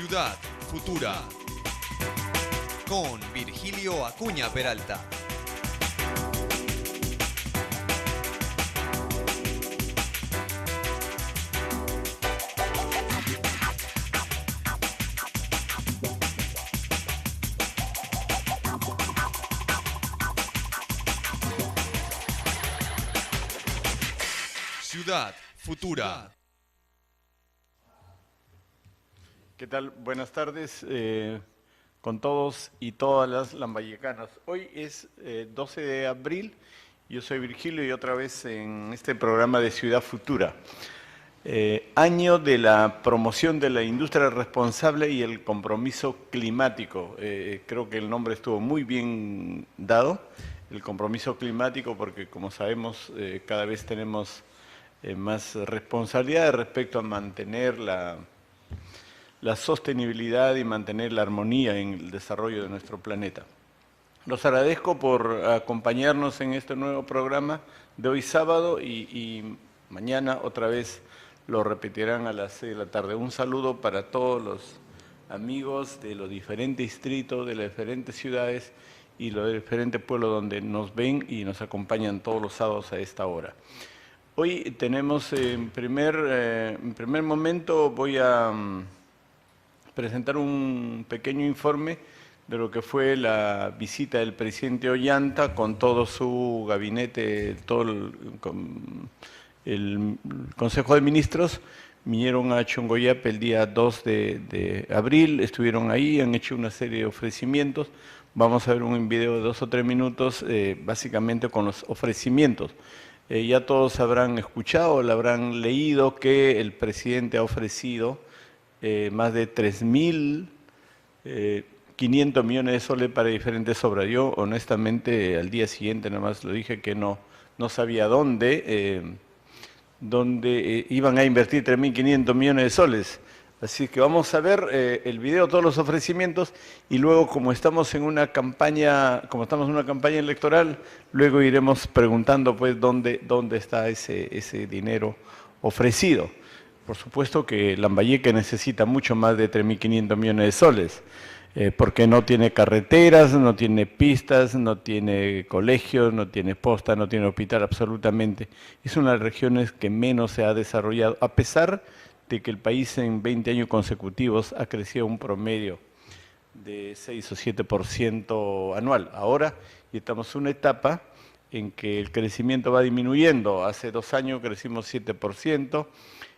Ciudad Futura con Virgilio Acuña Peralta. Ciudad Futura. ¿Qué tal? Buenas tardes con todos y todas las lambayecanas. Hoy es 12 de abril, yo soy Virgilio y otra vez en este programa de Ciudad Futura. Año de la promoción de la industria responsable y el compromiso climático. Creo que el nombre estuvo muy bien dado, el compromiso climático, porque como sabemos cada vez tenemos más responsabilidad respecto a mantener la sostenibilidad y mantener la armonía en el desarrollo de nuestro planeta. Los agradezco por acompañarnos en este nuevo programa de hoy sábado y mañana otra vez lo repetirán a las 6 de la tarde. Un saludo para todos los amigos de los diferentes distritos, de las diferentes ciudades y los diferentes pueblos donde nos ven y nos acompañan todos los sábados a esta hora. Hoy tenemos, en primer momento voy a presentar un pequeño informe de lo que fue la visita del presidente Ollanta con todo su gabinete, todo el Consejo de Ministros. Vinieron a Chongoyape el día 2 de abril, estuvieron ahí, han hecho una serie de ofrecimientos. Vamos a ver un video de 2 o 3 minutos, básicamente con los ofrecimientos. Ya todos habrán escuchado, lo habrán leído que el presidente ha ofrecido más de 3.500 millones de soles para diferentes obras. Yo honestamente al día siguiente nada más lo dije que no sabía dónde iban a invertir 3.500 millones de soles. Así que vamos a ver el video, todos los ofrecimientos, y luego como estamos en una campaña electoral, luego iremos preguntando pues dónde está ese dinero ofrecido. Por supuesto que Lambayeque necesita mucho más de 3.500 millones de soles, porque no tiene carreteras, no tiene pistas, no tiene colegios, no tiene posta, no tiene hospital, absolutamente. Es una de las regiones que menos se ha desarrollado, a pesar de que el país en 20 años consecutivos ha crecido un promedio de 6 o 7% anual. Ahora estamos en una etapa en que el crecimiento va disminuyendo. Hace 2 años crecimos 7%,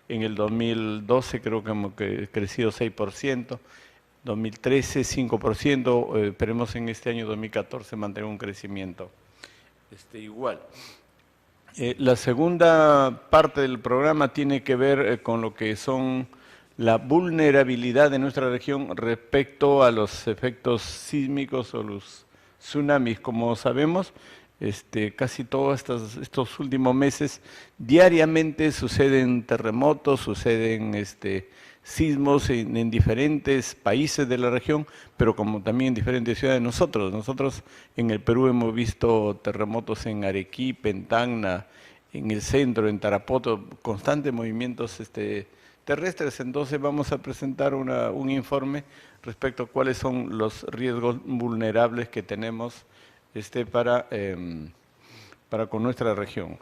en el 2012 creo que hemos crecido 6%, 2013 5%, esperemos en este año 2014 mantener un crecimiento igual. La segunda parte del programa tiene que ver con lo que son la vulnerabilidad de nuestra región respecto a los efectos sísmicos o los tsunamis. Como sabemos, casi todos estos últimos meses diariamente suceden terremotos, suceden sismos en diferentes países de la región, pero como también en diferentes ciudades. Nosotros en el Perú hemos visto terremotos en Arequipa, en Tacna, en el centro, en Tarapoto, constantes movimientos terrestres. Entonces vamos a presentar un informe respecto a cuáles son los riesgos vulnerables que tenemos para con nuestra región.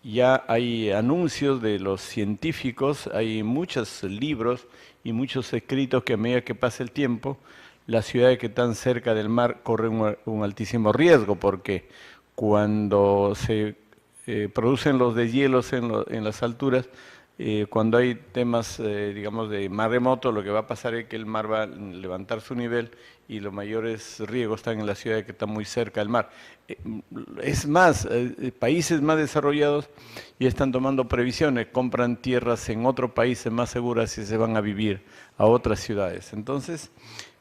Ya hay anuncios de los científicos, hay muchos libros y muchos escritos que a medida que pasa el tiempo, las ciudades que están cerca del mar corren un altísimo riesgo, porque cuando se producen los deshielos en las alturas, cuando hay temas, digamos, de maremoto, lo que va a pasar es que el mar va a levantar su nivel y los mayores riesgos están en las ciudades que están muy cerca del mar. Es más, países más desarrollados ya están tomando previsiones, compran tierras en otros países más seguras y se van a vivir a otras ciudades. Entonces,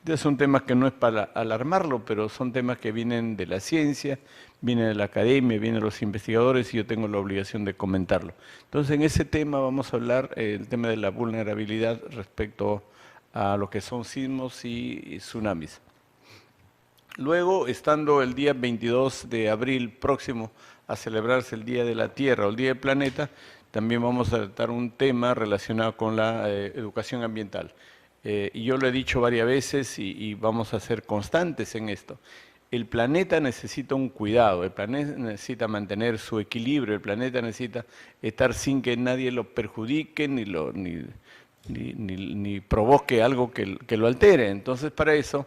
es un tema que no es para alarmarlo, pero son temas que vienen de la ciencia, vienen de la academia, vienen de los investigadores y yo tengo la obligación de comentarlo. Entonces, en ese tema vamos a hablar el tema de la vulnerabilidad respecto a lo que son sismos y tsunamis. Luego, estando el día 22 de abril próximo a celebrarse el Día de la Tierra o el Día del Planeta, también vamos a tratar un tema relacionado con la educación ambiental. y yo lo he dicho varias veces y vamos a ser constantes en esto. El planeta necesita un cuidado, el planeta necesita mantener su equilibrio, el planeta necesita estar sin que nadie lo perjudique ni provoque algo que lo altere. Entonces, para eso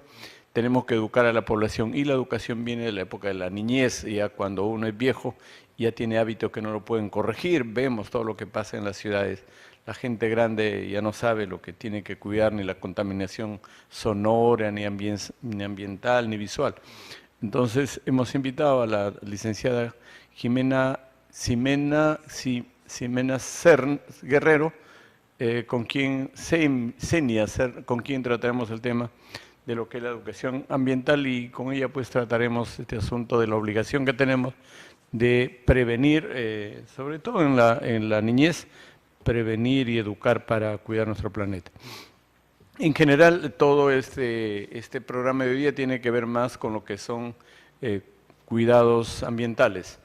tenemos que educar a la población, y la educación viene de la época de la niñez. Ya cuando uno es viejo ya tiene hábitos que no lo pueden corregir. Vemos todo lo que pasa en las ciudades. La gente grande ya no sabe lo que tiene que cuidar, ni la contaminación sonora, ni ambiental, ni visual. Entonces hemos invitado a la licenciada Ximena Guerrero, con quien trataremos el tema de lo que es la educación ambiental, y con ella pues trataremos este asunto de la obligación que tenemos de prevenir, sobre todo en la niñez, prevenir y educar para cuidar nuestro planeta. En general, todo este programa de hoy día tiene que ver más con lo que son cuidados ambientales.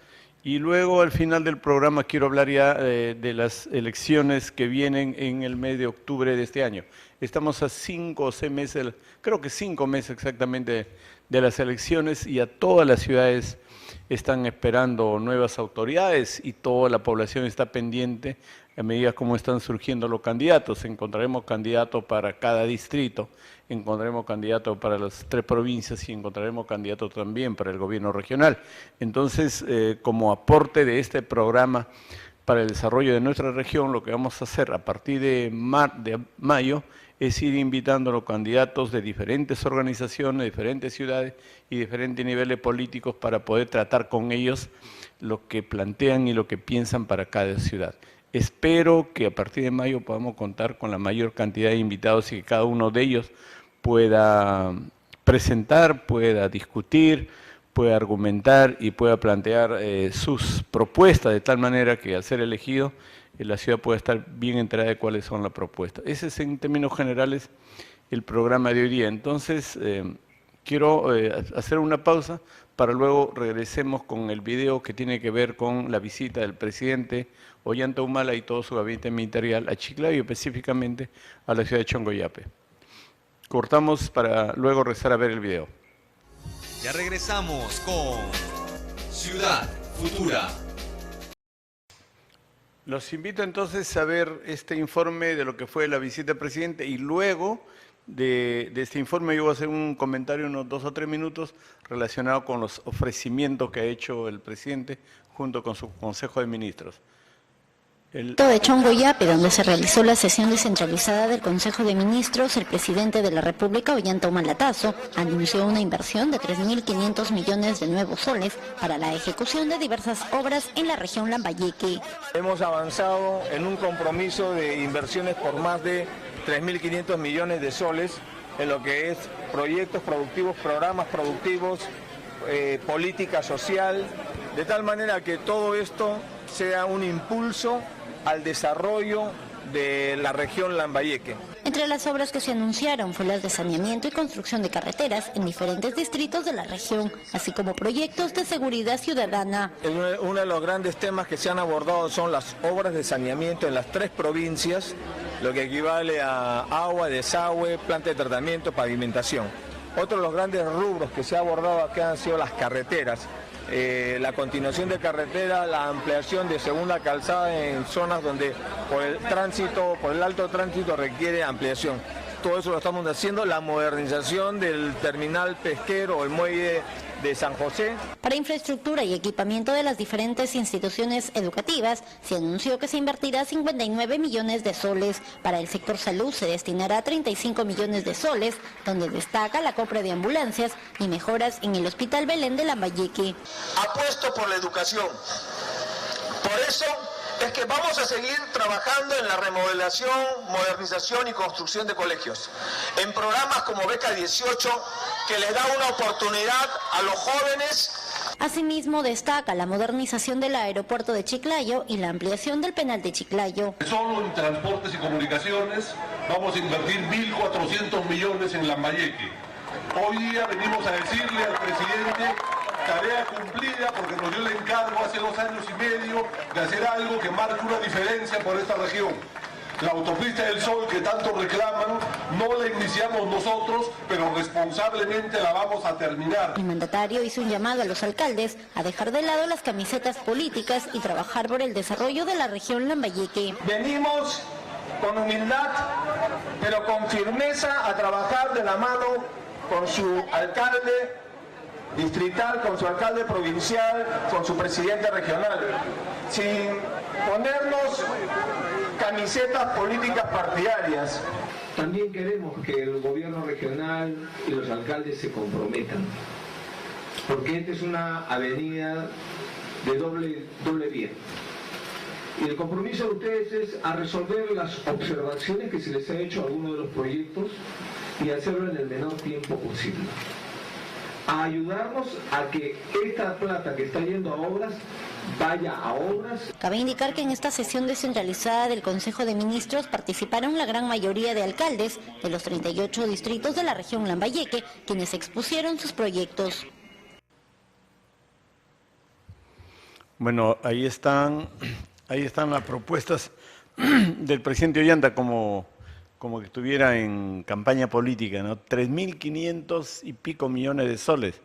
Y luego, al final del programa, quiero hablar ya de las elecciones que vienen en el mes de octubre de este año. Estamos a 5 o 6 meses, creo que 5 meses exactamente, de las elecciones, y a todas las ciudades están esperando nuevas autoridades y toda la población está pendiente a medida como están surgiendo los candidatos. Encontraremos candidatos para cada distrito, encontraremos candidatos para las 3 provincias y encontraremos candidatos también para el gobierno regional. Entonces, como aporte de este programa para el desarrollo de nuestra región, lo que vamos a hacer a partir de mayo es ir invitando a los candidatos de diferentes organizaciones, diferentes ciudades y diferentes niveles políticos para poder tratar con ellos lo que plantean y lo que piensan para cada ciudad. Espero que a partir de mayo podamos contar con la mayor cantidad de invitados y que cada uno de ellos pueda presentar, pueda discutir, pueda argumentar y pueda plantear sus propuestas, de tal manera que al ser elegido la ciudad pueda estar bien enterada de cuáles son las propuestas. Ese es, en términos generales, el programa de hoy día. Entonces, quiero hacer una pausa para luego regresemos con el video que tiene que ver con la visita del presidente Ollanta Humala y todo su gabinete ministerial a Chiclayo, específicamente a la ciudad de Chongoyape. Cortamos para luego regresar a ver el video. Ya regresamos con Ciudad Futura. Los invito entonces a ver este informe de lo que fue la visita del presidente, y luego de este informe yo voy a hacer un comentario, unos 2 o 3 minutos, relacionado con los ofrecimientos que ha hecho el presidente junto con su Consejo de Ministros. De Chongoyape, donde se realizó la sesión descentralizada del Consejo de Ministros, el presidente de la República, Ollanta Humala, anunció una inversión de 3.500 millones de nuevos soles para la ejecución de diversas obras en la región Lambayeque. Hemos avanzado en un compromiso de inversiones por más de 3.500 millones de soles en lo que es proyectos productivos, programas productivos, política social, de tal manera que todo esto sea un impulso al desarrollo de la región Lambayeque. Entre las obras que se anunciaron fue las de saneamiento y construcción de carreteras en diferentes distritos de la región, así como proyectos de seguridad ciudadana. Uno de los grandes temas que se han abordado son las obras de saneamiento en las 3 provincias, lo que equivale a agua, desagüe, planta de tratamiento, pavimentación. Otro de los grandes rubros que se ha abordado acá han sido las carreteras. La continuación de carretera, la ampliación de segunda calzada en zonas donde por el alto tránsito requiere ampliación. Todo eso lo estamos haciendo, la modernización del terminal pesquero o el muelle de San José. Para infraestructura y equipamiento de las diferentes instituciones educativas, se anunció que se invertirá 59 millones de soles. Para el sector salud se destinará 35 millones de soles, donde destaca la compra de ambulancias y mejoras en el Hospital Belén de Lambayeque. Apuesto por la educación. Por eso es que vamos a seguir trabajando en la remodelación, modernización y construcción de colegios, en programas como Beca 18, que les da una oportunidad a los jóvenes. Asimismo, destaca la modernización del aeropuerto de Chiclayo y la ampliación del penal de Chiclayo. Solo en transportes y comunicaciones vamos a invertir 1.400 millones en Lambayeque. Hoy día venimos a decirle al presidente: tarea cumplida, porque nos dio el encargo hace 2 años y medio de hacer algo que marque una diferencia por esta región. La autopista del Sol que tanto reclaman, no la iniciamos nosotros, pero responsablemente la vamos a terminar. El mandatario hizo un llamado a los alcaldes a dejar de lado las camisetas políticas y trabajar por el desarrollo de la región Lambayeque. Venimos con humildad, pero con firmeza a trabajar de la mano con su alcalde distrital, con su alcalde provincial, con su presidente regional, sin ponernos camisetas políticas partidarias. También queremos que el gobierno regional y los alcaldes se comprometan, porque esta es una avenida de doble vía. Y el compromiso de ustedes es a resolver las observaciones que se les ha hecho a algunos de los proyectos y hacerlo en el menor tiempo posible. A ayudarnos a que esta plata que está yendo a obras vaya a obras. Cabe indicar que en esta sesión descentralizada del Consejo de Ministros participaron la gran mayoría de alcaldes de los 38 distritos de la región Lambayeque, quienes expusieron sus proyectos. Bueno, ahí están las propuestas del presidente Ollanta como que estuviera en campaña política, ¿no? 3.500 y pico millones de soles,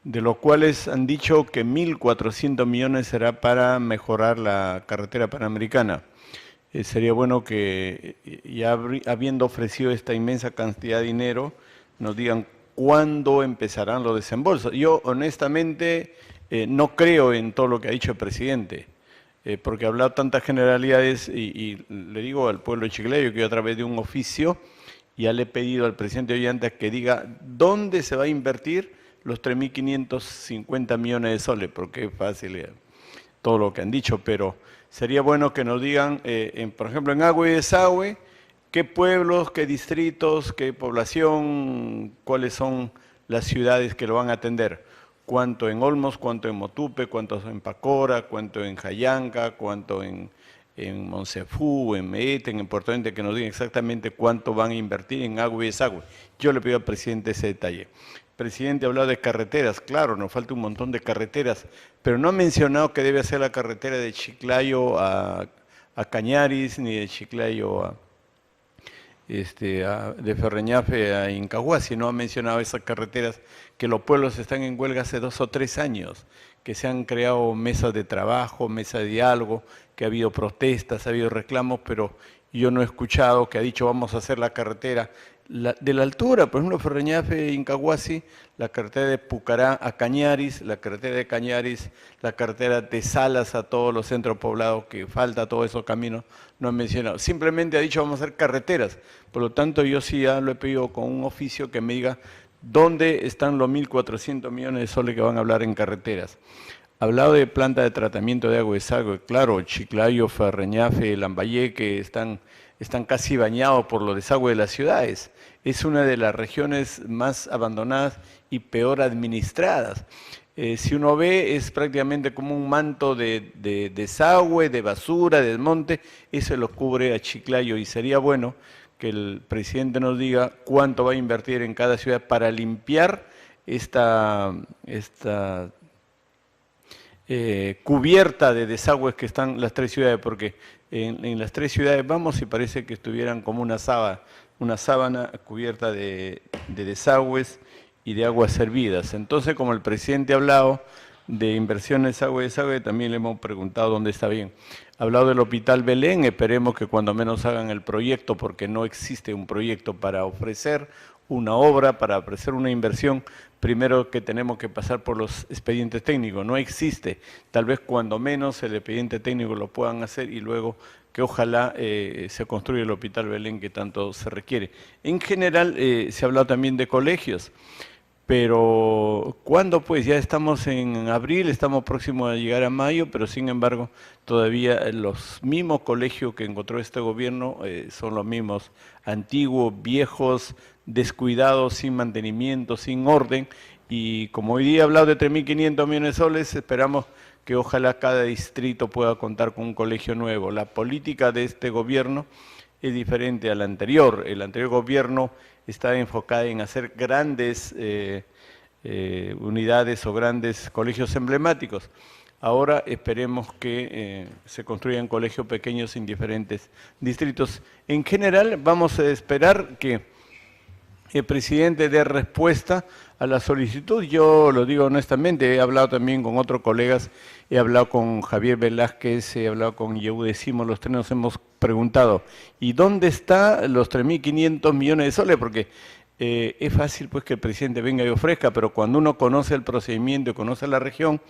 de los cuales han dicho que 1.400 millones será para mejorar la carretera panamericana. Sería bueno que, ya habiendo ofrecido esta inmensa cantidad de dinero, nos digan cuándo empezarán los desembolsos. Yo, honestamente, no creo en todo lo que ha dicho el presidente, porque ha hablado tantas generalidades y le digo al pueblo de Chiclayo que yo a través de un oficio ya le he pedido al presidente Ollanta que diga dónde se va a invertir los 3.550 millones de soles, porque es fácil todo lo que han dicho, pero sería bueno que nos digan, por ejemplo, en agua y desagüe, qué pueblos, qué distritos, qué población, cuáles son las ciudades que lo van a atender. Cuánto en Olmos, cuánto en Motupe, cuánto en Pacora, cuánto en Jayanca, cuánto en Monsefú, en Meeten, en Puerto Ente, que nos digan exactamente cuánto van a invertir en agua y desagüe. Yo le pido al presidente ese detalle. El presidente ha hablado de carreteras, claro, nos falta un montón de carreteras, pero no ha mencionado que debe hacer la carretera de Chiclayo a Cañaris, ni de Chiclayo de Ferreñafe a Incahuasi, no ha mencionado esas carreteras que los pueblos están en huelga hace 2 o 3 años, que se han creado mesas de trabajo, mesas de diálogo, que ha habido protestas, ha habido reclamos, pero yo no he escuchado que ha dicho vamos a hacer la carretera de la altura, por ejemplo, Ferreñafe, Incahuasi, la carretera de Pucará a Cañaris, la carretera de Cañaris, la carretera de Salas a todos los centros poblados, que falta todos esos caminos, no han mencionado. Simplemente ha dicho vamos a hacer carreteras, por lo tanto yo sí ya lo he pedido con un oficio que me diga dónde están los 1.400 millones de soles que van a hablar en carreteras. Ha hablado de planta de tratamiento de agua y desagüe, claro, Chiclayo, Ferreñafe, Lambayeque están casi bañados por los desagües de las ciudades. Es una de las regiones más abandonadas y peor administradas. Si uno ve, es prácticamente como un manto de desagüe, de basura, de desmonte, eso lo cubre a Chiclayo y sería bueno que el presidente nos diga cuánto va a invertir en cada ciudad para limpiar esta cubierta de desagües que están las 3 ciudades, porque en las 3 ciudades vamos y parece que estuvieran como una sábana cubierta de desagües y de aguas servidas. Entonces, como el presidente ha hablado de inversiones agua y desagüe, también le hemos preguntado dónde está bien. Ha hablado del Hospital Belén, esperemos que cuando menos hagan el proyecto, porque no existe un proyecto para ofrecer una obra, para ofrecer una inversión, primero que tenemos que pasar por los expedientes técnicos, no existe, tal vez cuando menos el expediente técnico lo puedan hacer y luego que ojalá se construya el Hospital Belén que tanto se requiere. En general se ha hablado también de colegios, pero ¿cuándo? Pues ya estamos en abril, estamos próximos a llegar a mayo, pero sin embargo todavía los mismos colegios que encontró este gobierno son los mismos, antiguos, viejos, descuidados, sin mantenimiento, sin orden, y como hoy día he hablado de 3.500 millones de soles, esperamos que ojalá cada distrito pueda contar con un colegio nuevo. La política de este gobierno es diferente al anterior. El anterior gobierno estaba enfocado en hacer grandes unidades o grandes colegios emblemáticos. Ahora esperemos que se construyan colegios pequeños en diferentes distritos. En general, vamos a esperar que el presidente dé respuesta a la solicitud. Yo lo digo honestamente, he hablado también con otros colegas, he hablado con Javier Velázquez, he hablado con Yehude Simo, los tres nos hemos preguntado, ¿y dónde están los 3.500 millones de soles? Porque es fácil pues que el presidente venga y ofrezca, pero cuando uno conoce el procedimiento y conoce la región,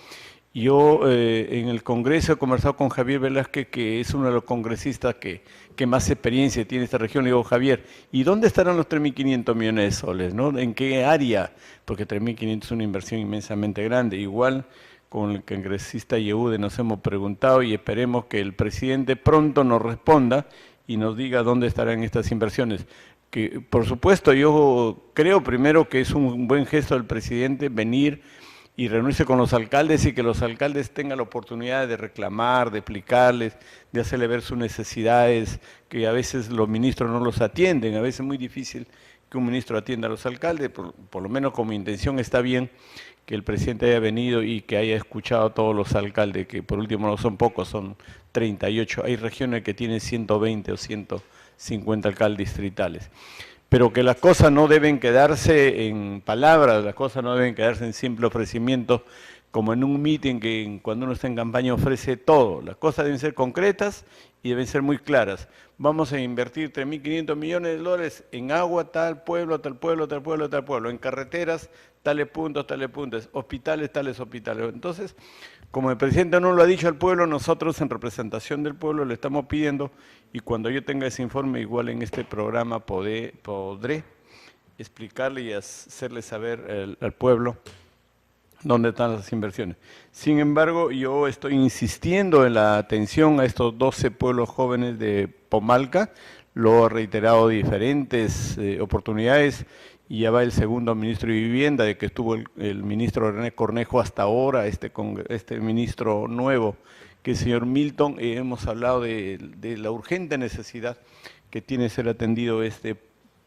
yo en el Congreso he conversado con Javier Velázquez, que es uno de los congresistas que más experiencia tiene esta región. Le digo, Javier, ¿y dónde estarán los 3.500 millones de soles? ¿No? ¿En qué área? Porque 3.500 es una inversión inmensamente grande. Igual con el congresista Yehude nos hemos preguntado y esperemos que el presidente pronto nos responda y nos diga dónde estarán estas inversiones. Que, por supuesto, yo creo primero que es un buen gesto del presidente venir y reunirse con los alcaldes y que los alcaldes tengan la oportunidad de reclamar, de explicarles, de hacerle ver sus necesidades, que a veces los ministros no los atienden, a veces es muy difícil que un ministro atienda a los alcaldes, por lo menos como intención está bien que el presidente haya venido y que haya escuchado a todos los alcaldes, que por último no son pocos, son 38, hay regiones que tienen 120 o 150 alcaldes distritales. Pero que las cosas no deben quedarse en palabras, las cosas no deben quedarse en simple ofrecimiento, como en un meeting que cuando uno está en campaña ofrece todo. Las cosas deben ser concretas y deben ser muy claras. Vamos a invertir 3.500 millones de dólares en agua, tal pueblo, tal pueblo, tal pueblo, tal pueblo, en carreteras, tales puntos, hospitales, tales hospitales. Entonces, como el presidente no lo ha dicho al pueblo, nosotros en representación del pueblo le estamos pidiendo, y cuando yo tenga ese informe, igual en este programa podré explicarle y hacerle saber al pueblo dónde están las inversiones. Sin embargo, yo estoy insistiendo en la atención a estos 12 pueblos jóvenes de Pomalca, lo he reiterado diferentes oportunidades, y ya va el segundo ministro de Vivienda, de que estuvo el ministro René Cornejo hasta ahora, este ministro nuevo, que es el señor Milton. Hemos hablado de la urgente necesidad que tiene ser atendido este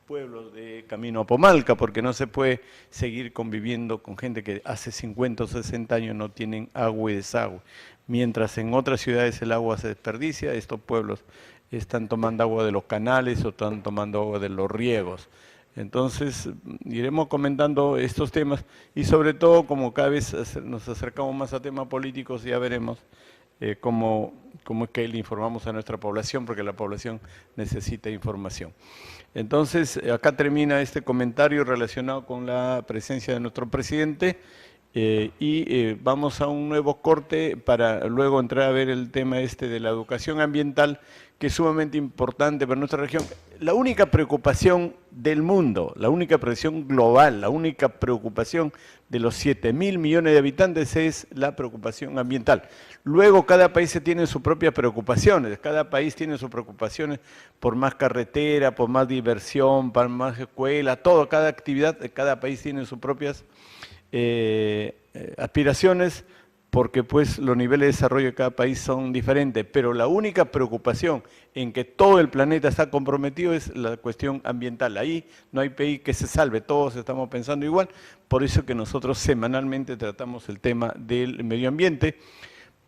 pueblo de camino a Pomalca, porque no se puede seguir conviviendo con gente que hace 50 o 60 años no tienen agua y desagüe. Mientras en otras ciudades el agua se desperdicia, estos pueblos están tomando agua de los canales o están tomando agua de los riegos. Entonces, iremos comentando estos temas y sobre todo, como cada vez nos acercamos más a temas políticos, ya veremos cómo es que le informamos a nuestra población, porque la población necesita información. Entonces, acá termina este comentario relacionado con la presencia de nuestro presidente y vamos a un nuevo corte para luego entrar a ver el tema de la educación ambiental, que es sumamente importante para nuestra región. La única preocupación del mundo, la única preocupación global, la única preocupación de los 7.000 millones de habitantes es la preocupación ambiental. Luego cada país tiene sus propias preocupaciones, cada país tiene sus preocupaciones por más carretera, por más diversión, por más escuela, todo, cada actividad, cada país tiene sus propias aspiraciones, porque pues los niveles de desarrollo de cada país son diferentes, pero la única preocupación en que todo el planeta está comprometido es la cuestión ambiental. Ahí no hay país que se salve, todos estamos pensando igual, por eso que nosotros semanalmente tratamos el tema del medio ambiente,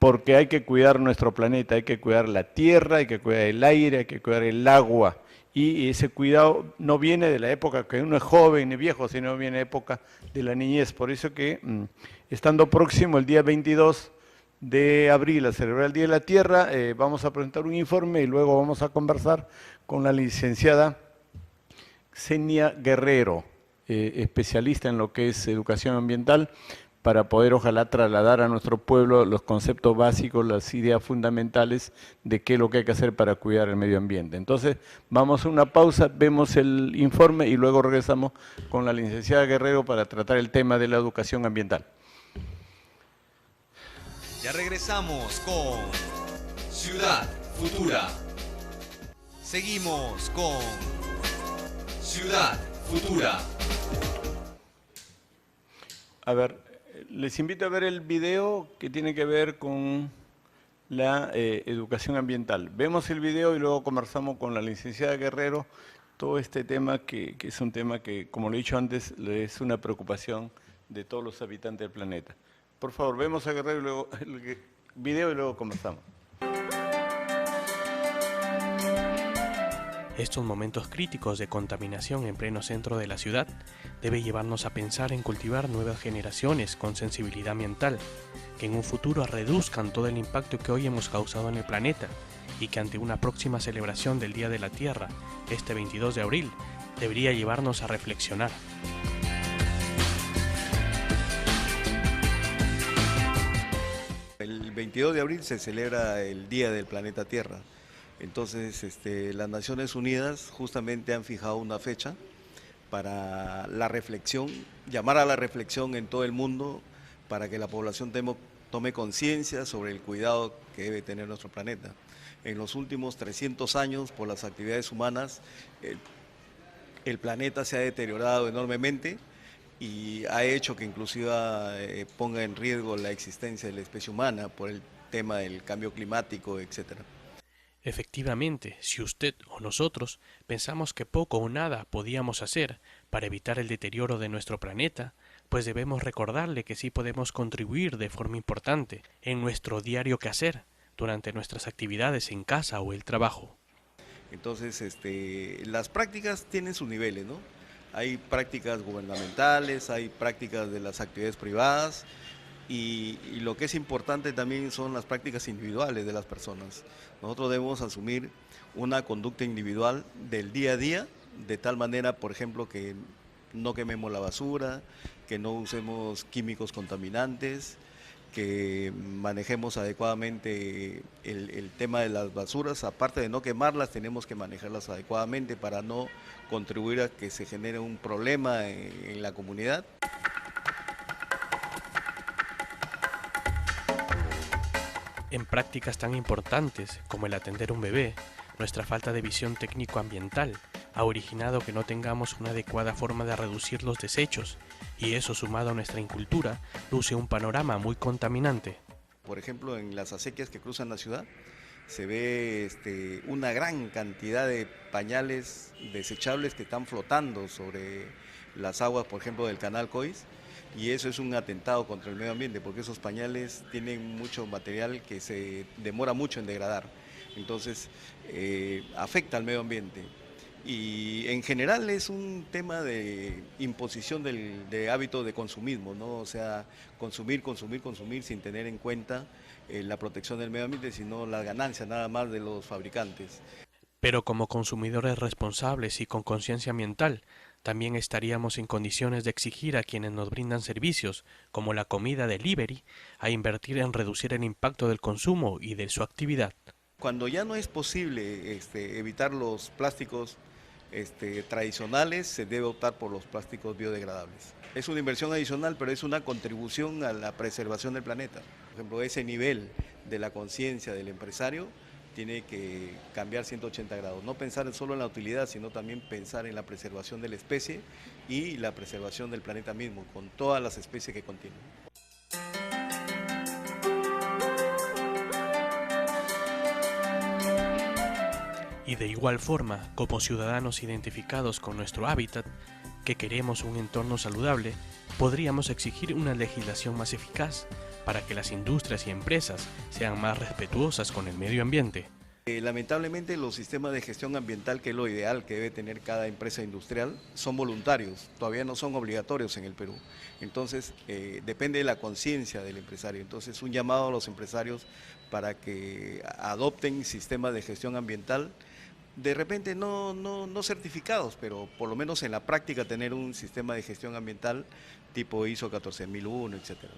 porque hay que cuidar nuestro planeta, hay que cuidar la tierra, hay que cuidar el aire, hay que cuidar el agua, y ese cuidado no viene de la época que uno es joven y viejo, sino viene de la época de la niñez. Por eso que, estando próximo el día 22 de abril a celebrar el Día de la Tierra, vamos a presentar un informe y luego vamos a conversar con la licenciada Xenia Guerrero, especialista en lo que es educación ambiental, para poder ojalá trasladar a nuestro pueblo los conceptos básicos, las ideas fundamentales de qué es lo que hay que hacer para cuidar el medio ambiente. Entonces, vamos a una pausa, vemos el informe y luego regresamos con la licenciada Guerrero para tratar el tema de la educación ambiental. Ya regresamos con Ciudad Futura. Seguimos con Ciudad Futura. A ver, les invito a ver el video que tiene que ver con la educación ambiental. Vemos el video y luego conversamos con la licenciada Guerrero todo este tema que es un tema que, como lo he dicho antes, es una preocupación de todos los habitantes del planeta. Por favor, vemos a Guerrero y luego el video y luego conversamos. Estos momentos críticos de contaminación en pleno centro de la ciudad debe llevarnos a pensar en cultivar nuevas generaciones con sensibilidad ambiental, que en un futuro reduzcan todo el impacto que hoy hemos causado en el planeta y que ante una próxima celebración del Día de la Tierra, este 22 de abril, debería llevarnos a reflexionar. El 22 de abril se celebra el Día del Planeta Tierra. Entonces, las Naciones Unidas justamente han fijado una fecha para la reflexión, llamar a la reflexión en todo el mundo para que la población tome conciencia sobre el cuidado que debe tener nuestro planeta. En los últimos 300 años, por las actividades humanas, el planeta se ha deteriorado enormemente y ha hecho que inclusive ponga en riesgo la existencia de la especie humana por el tema del cambio climático, etcétera. Efectivamente, si usted o nosotros pensamos que poco o nada podíamos hacer para evitar el deterioro de nuestro planeta, pues debemos recordarle que sí podemos contribuir de forma importante en nuestro diario quehacer, durante nuestras actividades en casa o el trabajo. Entonces, las prácticas tienen sus niveles, ¿no? Hay prácticas gubernamentales, hay prácticas de las actividades privadas y lo que es importante también son las prácticas individuales de las personas. Nosotros debemos asumir una conducta individual del día a día, de tal manera, por ejemplo, que no quememos la basura, que no usemos químicos contaminantes, que manejemos adecuadamente el tema de las basuras. Aparte de no quemarlas, tenemos que manejarlas adecuadamente para no contribuir a que se genere un problema en la comunidad. En prácticas tan importantes como el atender un bebé, nuestra falta de visión técnico-ambiental ha originado que no tengamos una adecuada forma de reducir los desechos, y eso sumado a nuestra incultura luce un panorama muy contaminante. Por ejemplo, en las acequias que cruzan la ciudad se ve una gran cantidad de pañales desechables que están flotando sobre las aguas, por ejemplo, del canal Cois, y eso es un atentado contra el medio ambiente porque esos pañales tienen mucho material que se demora mucho en degradar, entonces afecta al medio ambiente. Y en general es un tema de imposición de hábitos de consumismo, ¿no? O sea, consumir sin tener en cuenta la protección del medio ambiente, sino las ganancias nada más de los fabricantes. Pero como consumidores responsables y con conciencia ambiental, también estaríamos en condiciones de exigir a quienes nos brindan servicios, como la comida delivery, a invertir en reducir el impacto del consumo y de su actividad. Cuando ya no es posible evitar los plásticos tradicionales, se debe optar por los plásticos biodegradables. Es una inversión adicional, pero es una contribución a la preservación del planeta. Por ejemplo, ese nivel de la conciencia del empresario tiene que cambiar 180 grados. No pensar solo en la utilidad, sino también pensar en la preservación de la especie y la preservación del planeta mismo, con todas las especies que contiene. Y de igual forma, como ciudadanos identificados con nuestro hábitat, que queremos un entorno saludable, podríamos exigir una legislación más eficaz para que las industrias y empresas sean más respetuosas con el medio ambiente. Lamentablemente los sistemas de gestión ambiental, que es lo ideal que debe tener cada empresa industrial, son voluntarios, todavía no son obligatorios en el Perú. Entonces depende de la conciencia del empresario. Entonces un llamado a los empresarios para que adopten sistemas de gestión ambiental, de repente no certificados, pero por lo menos en la práctica tener un sistema de gestión ambiental tipo ISO 14001, etcétera.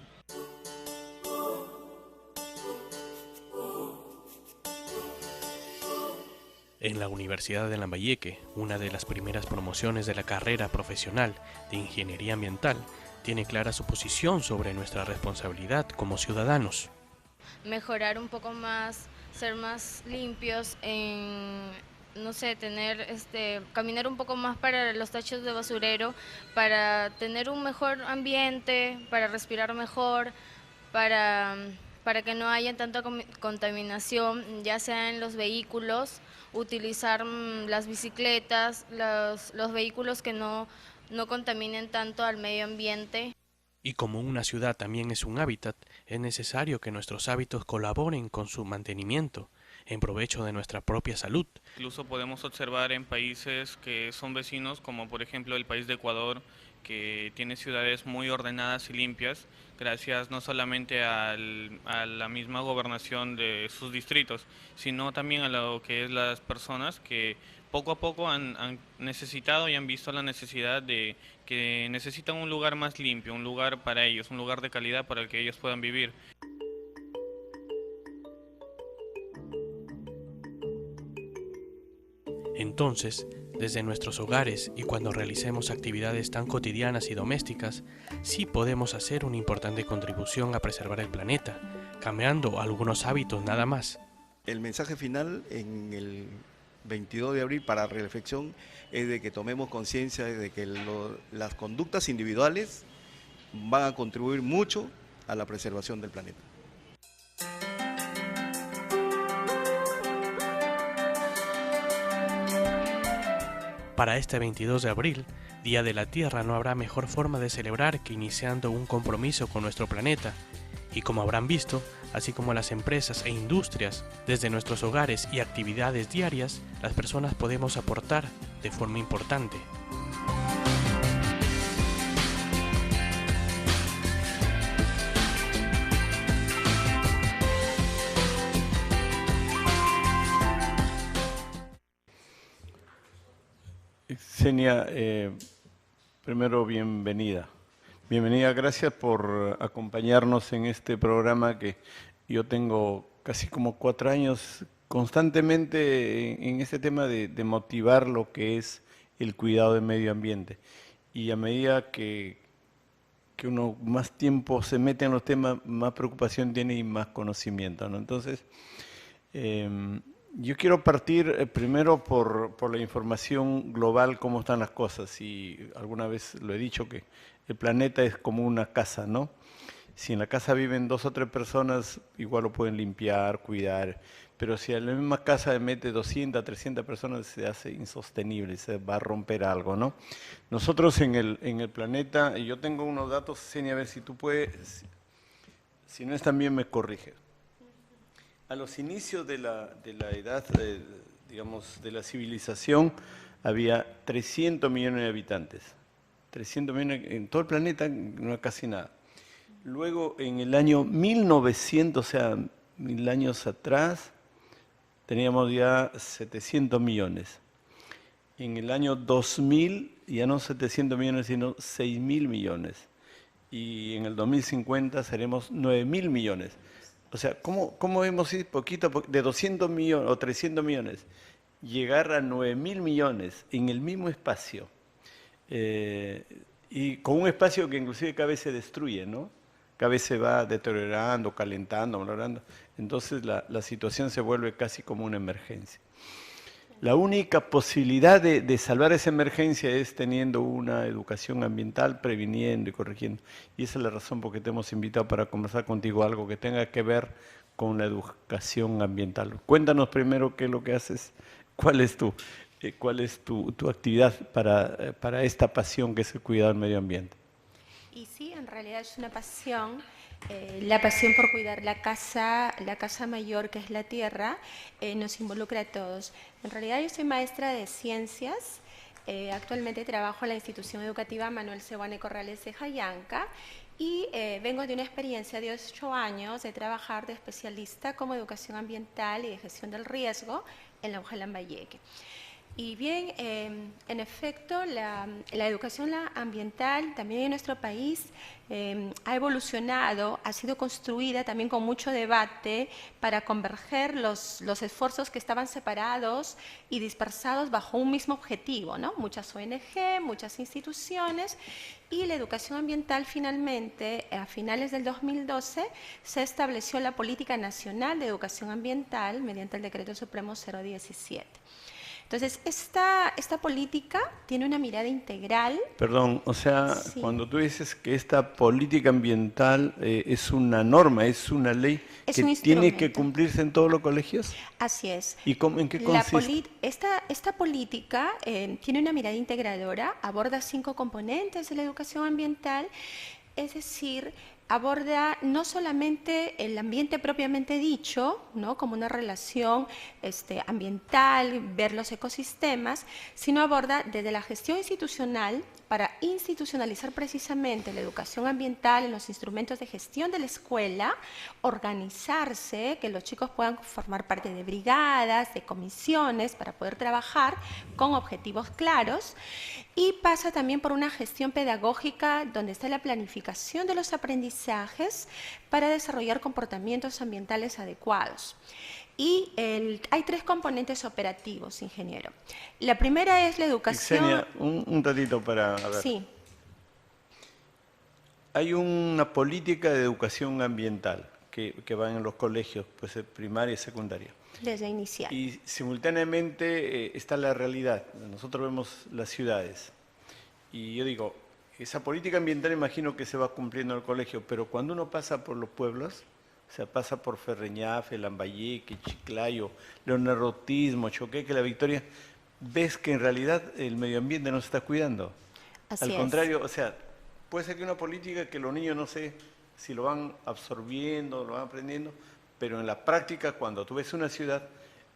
En la Universidad de Lambayeque, una de las primeras promociones de la carrera profesional de Ingeniería Ambiental, tiene clara su posición sobre nuestra responsabilidad como ciudadanos. Mejorar un poco más, ser más limpios, no sé, caminar un poco más para los tachos de basurero, para tener un mejor ambiente, para respirar mejor, para que no haya tanta contaminación, ya sea en los vehículos, utilizar las bicicletas, los vehículos que no contaminen tanto al medio ambiente. Y como una ciudad también es un hábitat, es necesario que nuestros hábitos colaboren con su mantenimiento, en provecho de nuestra propia salud. Incluso podemos observar en países que son vecinos, como por ejemplo el país de Ecuador, que tiene ciudades muy ordenadas y limpias, gracias no solamente a la misma gobernación de sus distritos, sino también a lo que es las personas que poco a poco han necesitado y han visto la necesidad de que necesitan un lugar más limpio, un lugar para ellos, un lugar de calidad para el que ellos puedan vivir. Entonces, desde nuestros hogares y cuando realicemos actividades tan cotidianas y domésticas, sí podemos hacer una importante contribución a preservar el planeta, cambiando algunos hábitos nada más. El mensaje final en el 22 de abril para reflexión es de que tomemos conciencia de que las conductas individuales van a contribuir mucho a la preservación del planeta. Para este 22 de abril, Día de la Tierra, no habrá mejor forma de celebrar que iniciando un compromiso con nuestro planeta. Y como habrán visto, así como las empresas e industrias, desde nuestros hogares y actividades diarias, las personas podemos aportar de forma importante. Xenia, primero bienvenida. Bienvenida, gracias por acompañarnos en este programa que yo tengo casi como 4 años constantemente en este tema de motivar lo que es el cuidado del medio ambiente. Y a medida que uno más tiempo se mete en los temas, más preocupación tiene y más conocimiento, ¿no? Entonces, yo quiero partir primero por la información global, cómo están las cosas. Y alguna vez lo he dicho que el planeta es como una casa, ¿no? Si en la casa viven 2 o 3 personas, igual lo pueden limpiar, cuidar. Pero si en la misma casa se mete 200, 300 personas, se hace insostenible, se va a romper algo, ¿no? Nosotros en el planeta, y yo tengo unos datos, Xenia, a ver si tú puedes, si no están bien me corrige. A los inicios de la edad, digamos, de la civilización, había 300 millones de habitantes. 300 millones en todo el planeta, no es casi nada. Luego, en el año 1900, o sea, 1000 años atrás, teníamos ya 700 millones. En el año 2000, ya no 700 millones, sino 6.000 millones. Y en el 2050 seremos 9.000 millones. O sea, ¿cómo hemos ido poquito a poquito, de 200 millones o 300 millones, llegar a 9.000 millones en el mismo espacio? Y con un espacio que inclusive cada vez se destruye, ¿no? Cada vez se va deteriorando, calentando, valorando. Entonces la situación se vuelve casi como una emergencia. La única posibilidad de salvar esa emergencia es teniendo una educación ambiental, previniendo y corrigiendo. Y esa es la razón por que te hemos invitado para conversar contigo algo que tenga que ver con la educación ambiental. Cuéntanos primero qué es lo que haces, cuál es tu actividad para esta pasión que es el cuidado del medio ambiente. Y sí, en realidad es una pasión. La pasión por cuidar la casa mayor que es la tierra, nos involucra a todos. En realidad yo soy maestra de ciencias, actualmente trabajo en la institución educativa Manuel Seoane Corrales de Jayanca y vengo de una experiencia de 8 años de trabajar de especialista como educación ambiental y de gestión del riesgo en la UJA Lambayeque. Y bien, en efecto, la educación ambiental también en nuestro país ha evolucionado, ha sido construida también con mucho debate para converger los esfuerzos que estaban separados y dispersados bajo un mismo objetivo, ¿no? Muchas ONG, muchas instituciones, y la educación ambiental finalmente, a finales del 2012, se estableció la Política Nacional de Educación Ambiental mediante el Decreto Supremo 017. Entonces, esta política tiene una mirada integral. Perdón, o sea, Sí. cuando tú dices que esta política ambiental es una norma, es una ley Es que un tiene que instrumento. cumplirse en todos los colegios. Así es. ¿Y en qué consiste? Esta política tiene una mirada integradora, aborda 5 componentes de la educación ambiental es decir, aborda no solamente el ambiente propiamente dicho, ¿no?, como una relación ambiental, ver los ecosistemas, sino aborda desde la gestión institucional para institucionalizar precisamente la educación ambiental en los instrumentos de gestión de la escuela, organizarse, que los chicos puedan formar parte de brigadas, de comisiones, para poder trabajar con objetivos claros, y pasa también por una gestión pedagógica donde está la planificación de los aprendizajes para desarrollar comportamientos ambientales adecuados. Y hay 3 componentes operativos, ingeniero. La primera es la educación... Xenia, un ratito para... A ver. Sí. Hay una política de educación ambiental que va en los colegios, pues primaria y secundaria. Desde inicial. Y simultáneamente está la realidad. Nosotros vemos las ciudades. Y yo digo, esa política ambiental imagino que se va cumpliendo en el colegio, pero cuando uno pasa por los pueblos, o sea, pasa por Ferreñafe, Lambayeque, Chiclayo, Leonardotismo, Choqueque, La Victoria, ves que en realidad el medio ambiente no se está cuidando. Al contrario, o sea, puede ser que una política que los niños no sé si lo van absorbiendo, lo van aprendiendo, pero en la práctica, cuando tú ves una ciudad,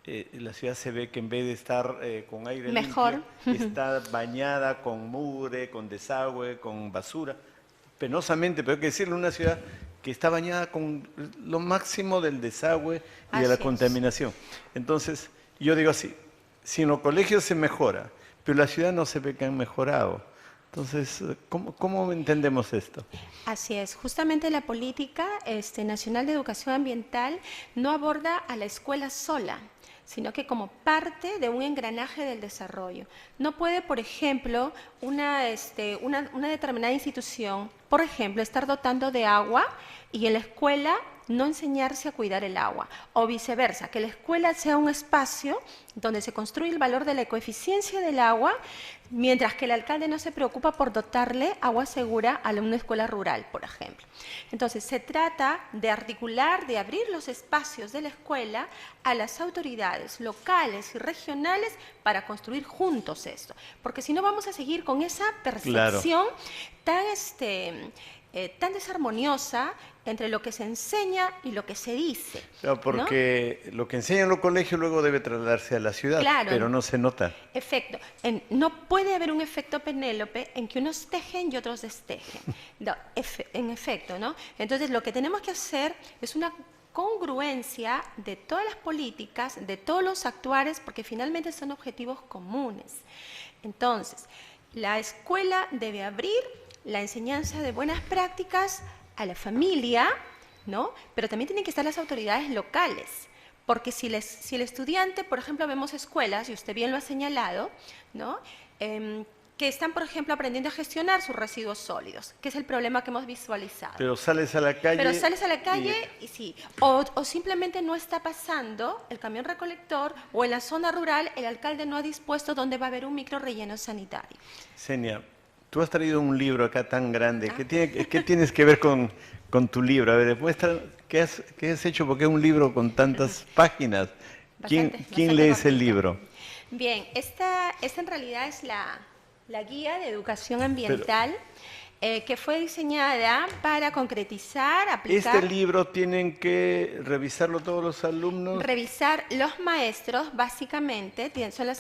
la ciudad se ve que en vez de estar con aire mejor limpio, está bañada con mugre, con desagüe, con basura. Penosamente, pero hay que decirle, una ciudad que está bañada con lo máximo del desagüe y de la contaminación. Entonces, yo digo así, si en los colegios se mejora, pero la ciudad no se ve que han mejorado. Entonces, ¿cómo entendemos esto? Así es. Justamente la política nacional de educación ambiental no aborda a la escuela sola, sino que como parte de un engranaje del desarrollo. No puede, por ejemplo, una determinada institución, por ejemplo, estar dotando de agua y en la escuela no enseñarse a cuidar el agua, o viceversa, que la escuela sea un espacio donde se construye el valor de la ecoeficiencia del agua, mientras que el alcalde no se preocupa por dotarle agua segura a una escuela rural, por ejemplo. Entonces, se trata de articular, de abrir los espacios de la escuela a las autoridades locales y regionales para construir juntos esto, porque si no vamos a seguir con esa percepción tan desarmoniosa entre lo que se enseña y lo que se dice. Claro, porque lo que enseñan en los colegios luego debe trasladarse a la ciudad, claro, pero no se nota. Efecto. No puede haber un efecto Penélope en que unos tejen y otros destejen. No, en efecto, ¿no? Entonces, lo que tenemos que hacer es una congruencia de todas las políticas, de todos los actuares, porque finalmente son objetivos comunes. Entonces, la escuela debe abrir la enseñanza de buenas prácticas a la familia, ¿no? Pero también tienen que estar las autoridades locales, porque si el estudiante, por ejemplo, vemos escuelas, y usted bien lo ha señalado, ¿no?, que están, por ejemplo, aprendiendo a gestionar sus residuos sólidos, que es el problema que hemos visualizado. Pero sales a la calle... Pero sales a la calle y sí. O simplemente no está pasando el camión recolector, o en la zona rural el alcalde no ha dispuesto donde va a haber un micro relleno sanitario. Xenia, tú has traído un libro acá tan grande. ¿Qué tienes que ver con tu libro? A ver, muestra qué has hecho, porque es un libro con tantas páginas. ¿Quién lee ese libro? Bien, esta en realidad es la guía de educación ambiental que fue diseñada para concretizar, aplicar... ¿Este libro tienen que revisarlo todos los alumnos? Revisar los maestros, básicamente,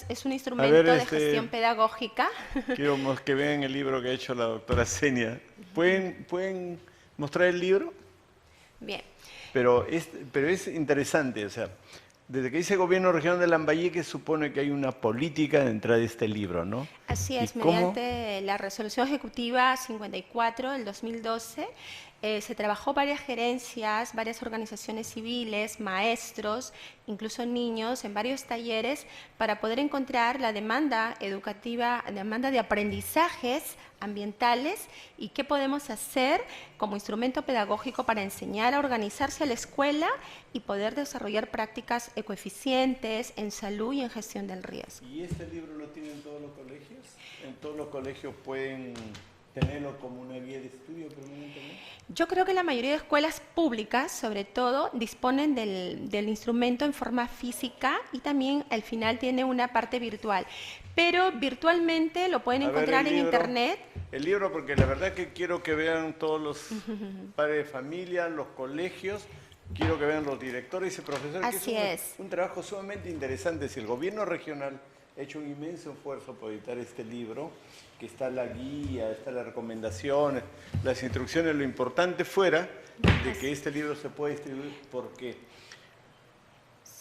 es un instrumento de gestión pedagógica. Quiero que vean el libro que ha hecho la doctora Xenia. ¿Pueden mostrar el libro? Bien. Pero es interesante, o sea, desde que dice Gobierno Regional de Lambayeque supone que hay una política dentro de este libro, ¿no? Así es, mediante la Resolución Ejecutiva 54 del 2012, se trabajó varias gerencias, varias organizaciones civiles, maestros, incluso niños, en varios talleres para poder encontrar la demanda educativa, demanda de aprendizajes ambientales y qué podemos hacer como instrumento pedagógico para enseñar a organizarse a la escuela y poder desarrollar prácticas ecoeficientes en salud y en gestión del riesgo. ¿Y este libro lo tienen todos los colegios? ¿En todos los colegios pueden tenerlo como una guía de estudio permanentemente? Yo creo que la mayoría de escuelas públicas, sobre todo, disponen del instrumento en forma física y también al final tiene una parte virtual. Pero virtualmente lo pueden encontrar en internet. el libro porque la verdad que quiero que vean todos los padres de familia, los colegios, quiero que vean los directores y profesores. Así que es. Un trabajo sumamente interesante. Si el gobierno regional ha hecho un inmenso esfuerzo por editar este libro, que está la guía, está las recomendaciones, las instrucciones, lo importante fuera de que este libro se pueda distribuir porque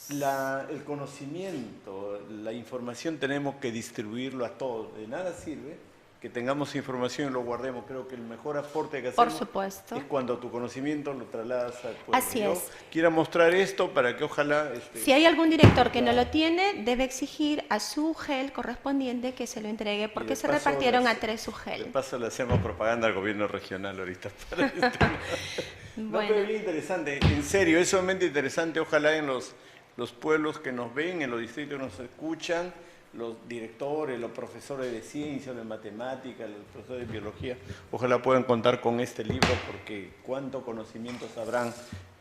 el conocimiento, la información tenemos que distribuirlo a todos. De nada sirve que tengamos información y lo guardemos. Creo que el mejor aporte que hacemos es cuando tu conocimiento lo trasladas al pueblo. Así es. Quiero mostrar esto para que ojalá... Si hay algún director que no lo tiene, debe exigir a su UGEL correspondiente que se lo entregue, porque se repartieron a 3 UGEL. De paso le hacemos propaganda al gobierno regional ahorita. Para esto. No, pero bien interesante, en serio, es sumamente interesante. Ojalá en los pueblos que nos ven, en los distritos que nos escuchan, los directores, los profesores de ciencia, de matemáticas, los profesores de biología, ojalá puedan contar con este libro porque cuánto conocimiento sabrán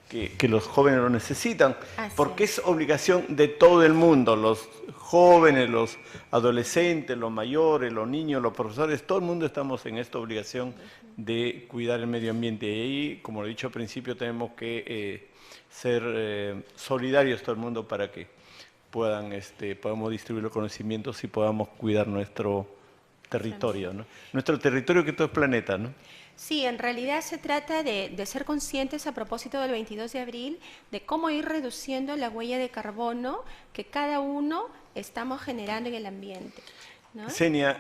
que los jóvenes lo necesitan, porque es obligación de todo el mundo, los jóvenes, los adolescentes, los mayores, los niños, los profesores, todo el mundo estamos en esta obligación de cuidar el medio ambiente y ahí, como lo he dicho al principio, tenemos que ser solidarios todo el mundo para que podamos distribuir los conocimientos y podamos cuidar nuestro territorio, ¿no? Nuestro territorio que todo es planeta, ¿no? Sí, en realidad se trata de ser conscientes a propósito del 22 de abril de cómo ir reduciendo la huella de carbono que cada uno estamos generando en el ambiente, ¿no? Senia,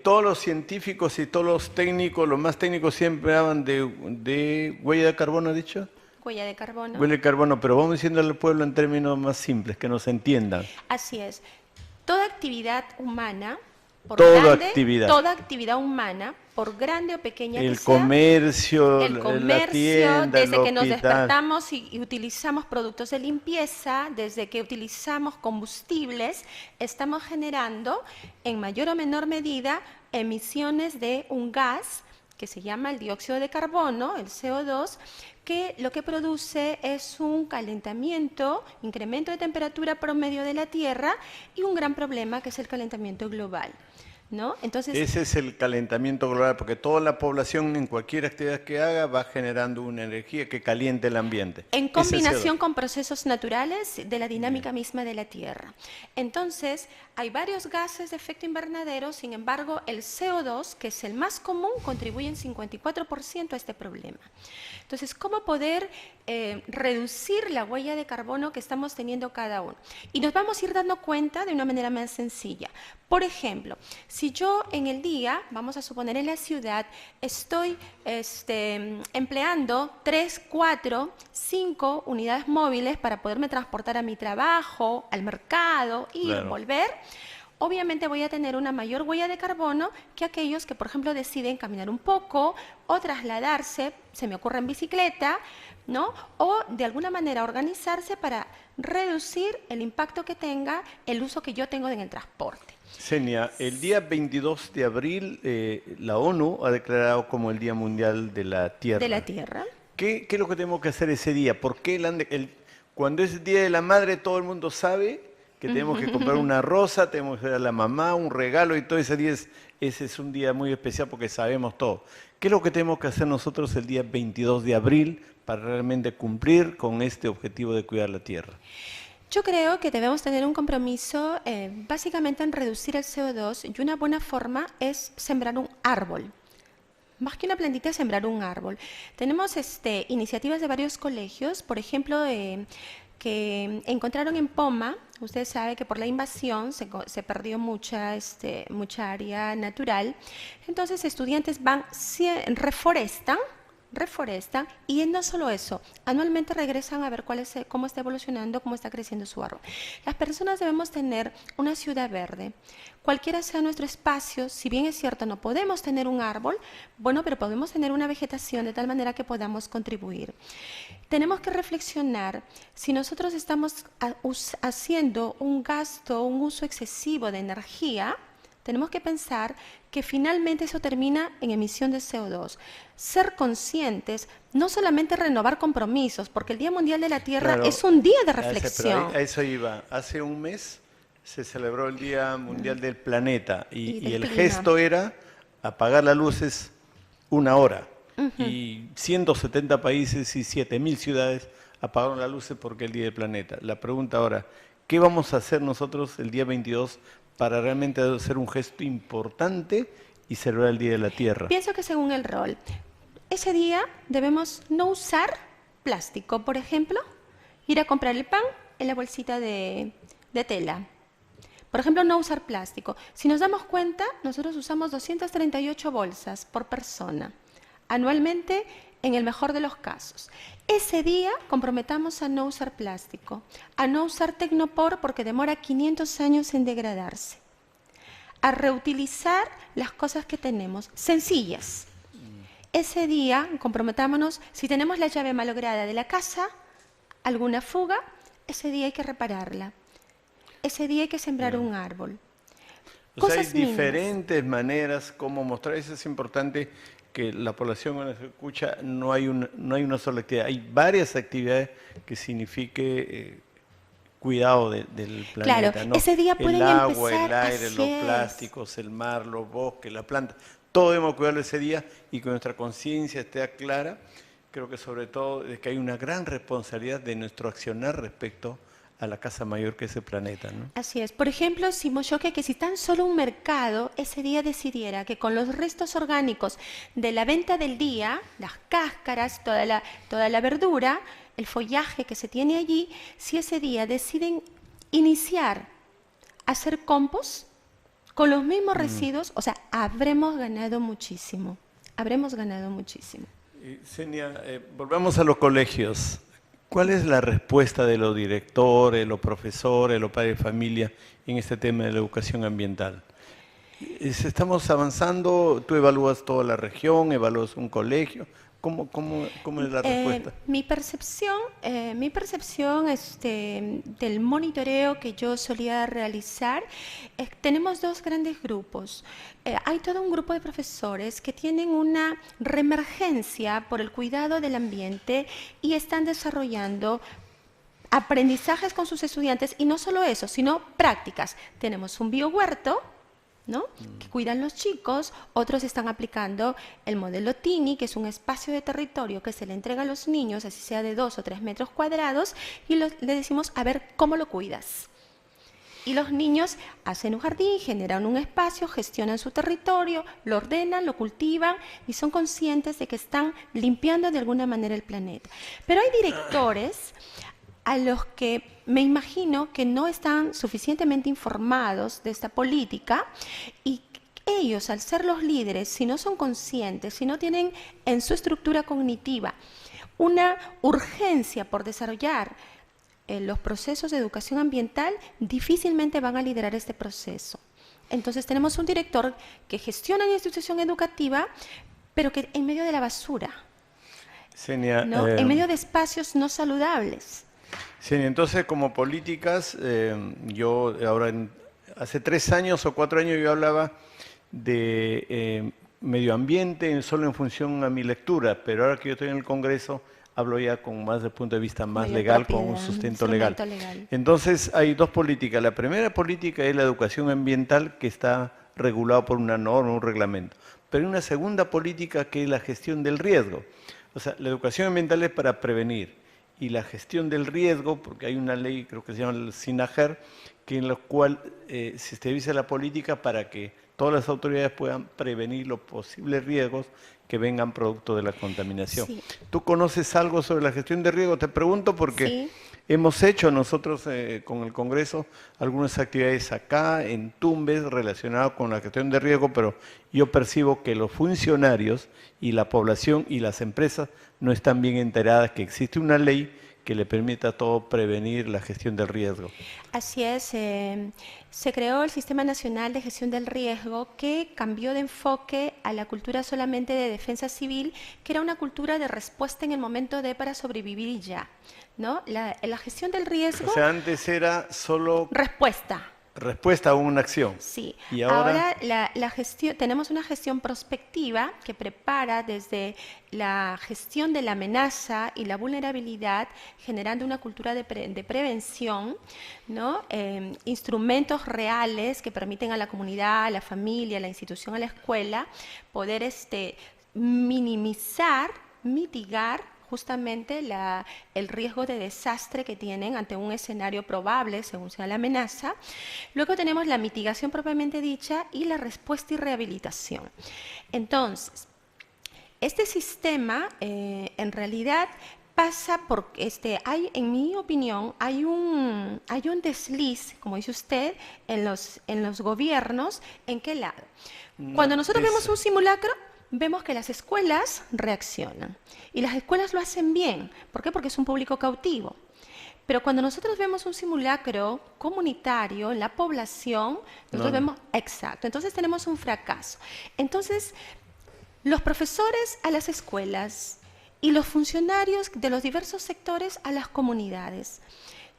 todos los científicos y todos los técnicos, los más técnicos siempre hablan de huella de carbono, ¿has dicho? Huella de carbono. Huella de carbono, pero vamos diciéndole al pueblo en términos más simples, que nos entiendan. Así es. Toda actividad humana, toda actividad humana, por grande o pequeña que sea, comercio, la tienda, desde que nos despertamos y utilizamos productos de limpieza, desde que utilizamos combustibles, estamos generando en mayor o menor medida emisiones de un gas que se llama el dióxido de carbono, el CO2, que lo que produce es un calentamiento, incremento de temperatura promedio de la Tierra y un gran problema que es el calentamiento global, ¿no? Entonces, ese es el calentamiento global, porque toda la población en cualquier actividad que haga va generando una energía que caliente el ambiente. En combinación con procesos naturales de la dinámica misma de la Tierra. Entonces, hay varios gases de efecto invernadero, sin embargo, el CO2, que es el más común, contribuye en 54% a este problema. Entonces, ¿cómo poder reducir la huella de carbono que estamos teniendo cada uno? Y nos vamos a ir dando cuenta de una manera más sencilla. Por ejemplo, si yo en el día, vamos a suponer en la ciudad, estoy empleando 3, 4, 5 unidades móviles para poderme transportar a mi trabajo, al mercado, ir, volver, obviamente voy a tener una mayor huella de carbono que aquellos que, por ejemplo, deciden caminar un poco o trasladarse, se me ocurre en bicicleta, ¿no? O de alguna manera organizarse para reducir el impacto que tenga el uso que yo tengo en el transporte. Senia, el día 22 de abril la ONU ha declarado como el Día Mundial de la Tierra. De la Tierra. ¿Qué es lo que tenemos que hacer ese día? ¿Por qué cuando es el Día de la Madre todo el mundo sabe que tenemos que comprar una rosa, tenemos que dar a la mamá un regalo y todo ese día ese es un día muy especial porque sabemos todo? ¿Qué es lo que tenemos que hacer nosotros el día 22 de abril para realmente cumplir con este objetivo de cuidar la Tierra? Yo creo que debemos tener un compromiso básicamente en reducir el CO2 y una buena forma es sembrar un árbol. Más que una plantita, sembrar un árbol. Tenemos iniciativas de varios colegios, por ejemplo, que encontraron en Poma, usted sabe que por la invasión se perdió mucha área natural, entonces estudiantes reforestan y no solo eso, anualmente regresan a ver cómo está evolucionando, cómo está creciendo su árbol. Las personas debemos tener una ciudad verde, cualquiera sea nuestro espacio, si bien es cierto no podemos tener un árbol, bueno, pero podemos tener una vegetación de tal manera que podamos contribuir. Tenemos que reflexionar si nosotros estamos haciendo un uso excesivo de energía. Tenemos que pensar que finalmente eso termina en emisión de CO2. Ser conscientes, no solamente renovar compromisos, porque el Día Mundial de la Tierra es un día de reflexión. A eso iba. Hace un mes se celebró el Día Mundial del Planeta y el gesto era apagar la luz es 1 hora. Y 170 países y 7.000 ciudades apagaron las luces porque es el Día del Planeta. La pregunta ahora, ¿qué vamos a hacer nosotros el día 22 para realmente hacer un gesto importante y celebrar el Día de la Tierra? Pienso que según el rol. Ese día debemos no usar plástico. Por ejemplo, ir a comprar el pan en la bolsita de tela. Por ejemplo, no usar plástico. Si nos damos cuenta, nosotros usamos 238 bolsas por persona, anualmente, en el mejor de los casos. Ese día comprometamos a no usar plástico, a no usar tecnopor porque demora 500 años en degradarse, a reutilizar las cosas que tenemos, sencillas. Ese día comprometámonos, si tenemos la llave malograda de la casa, alguna fuga, ese día hay que repararla. Ese día hay que sembrar un árbol. O sea, hay diferentes maneras como mostrar. Eso es importante, que la población cuando se escucha no hay una sola actividad. Hay varias actividades que signifique cuidado del planeta. Claro, ¿no? ese día pueden el agua, empezar, el aire, así los es. plásticos, el mar, los bosques, la planta. Todo debemos cuidarlo ese día y que nuestra conciencia esté clara. Creo que sobre todo es que hay una gran responsabilidad de nuestro accionar respecto a la casa mayor que es el planeta, ¿no? Así es. Por ejemplo, si Mochoque, que si tan solo un mercado ese día decidiera que con los restos orgánicos de la venta del día, las cáscaras, toda la verdura, el follaje que se tiene allí, si ese día deciden iniciar a hacer compost con los mismos residuos, o sea, habremos ganado muchísimo. Habremos ganado muchísimo. Senia, volvamos a los colegios. ¿Cuál es la respuesta de los directores, los profesores, los padres de familia en este tema de la educación ambiental? ¿Estamos avanzando? ¿Tú evalúas toda la región? ¿Evalúas un colegio? ¿Cómo es la respuesta? Mi percepción del monitoreo que yo solía realizar, tenemos dos grandes grupos. Hay todo un grupo de profesores que tienen una reemergencia por el cuidado del ambiente y están desarrollando aprendizajes con sus estudiantes, y no solo eso, sino prácticas. Tenemos un biohuerto, ¿no? Que cuidan los chicos, otros están aplicando el modelo Tini, que es un espacio de territorio que se le entrega a los niños, así sea de 2 o 3 metros cuadrados, y le decimos, a ver, ¿cómo lo cuidas? Y los niños hacen un jardín, generan un espacio, gestionan su territorio, lo ordenan, lo cultivan y son conscientes de que están limpiando de alguna manera el planeta. Pero hay directores a los que me imagino que no están suficientemente informados de esta política, y ellos, al ser los líderes, si no son conscientes, si no tienen en su estructura cognitiva una urgencia por desarrollar los procesos de educación ambiental, difícilmente van a liderar este proceso. Entonces tenemos un director que gestiona una institución educativa, pero que en medio de la basura, Senia, ¿no? En medio de espacios no saludables. Sí, entonces como políticas, yo ahora, hace 3 años o 4 años yo hablaba de medio ambiente solo en función a mi lectura, pero ahora que yo estoy en el Congreso, hablo ya con más desde el punto de vista más legal, con un sustento legal. Entonces hay dos políticas. La primera política es la educación ambiental, que está regulada por una norma, un reglamento. Pero hay una segunda política que es la gestión del riesgo. O sea, la educación ambiental es para prevenir, y la gestión del riesgo, porque hay una ley, creo que se llama el SINAGER, que en la cual se estabiliza la política para que todas las autoridades puedan prevenir los posibles riesgos que vengan producto de la contaminación. Sí. ¿Tú conoces algo sobre la gestión de riesgo? Te pregunto porque hemos hecho nosotros con el Congreso algunas actividades acá en Tumbes relacionadas con la gestión de riesgo, pero yo percibo que los funcionarios y la población y las empresas no están bien enteradas que existe una ley que le permita a todo prevenir la gestión del riesgo. Así es, se creó el Sistema Nacional de Gestión del Riesgo, que cambió de enfoque a la cultura solamente de defensa civil, que era una cultura de respuesta en el momento de para sobrevivir y ya, ¿no? La gestión del riesgo... O sea, antes era solo... Respuesta. respuesta a una acción. Sí. Y ahora la gestión, tenemos una gestión prospectiva que prepara desde la gestión de la amenaza y la vulnerabilidad, generando una cultura de prevención, ¿no? Instrumentos reales que permiten a la comunidad, a la familia, a la institución, a la escuela, poder minimizar, mitigar justamente el riesgo de desastre que tienen ante un escenario probable, según sea la amenaza. Luego tenemos la mitigación propiamente dicha y la respuesta y rehabilitación. Entonces, este sistema en realidad pasa por, en mi opinión, hay un desliz, como dice usted, en los gobiernos. ¿En qué lado? Cuando nosotros vemos un simulacro, vemos que las escuelas reaccionan y las escuelas lo hacen bien. ¿Por qué? Porque es un público cautivo. Pero cuando nosotros vemos un simulacro comunitario en la población, nosotros vemos, exacto, entonces tenemos un fracaso. Entonces, los profesores a las escuelas y los funcionarios de los diversos sectores a las comunidades.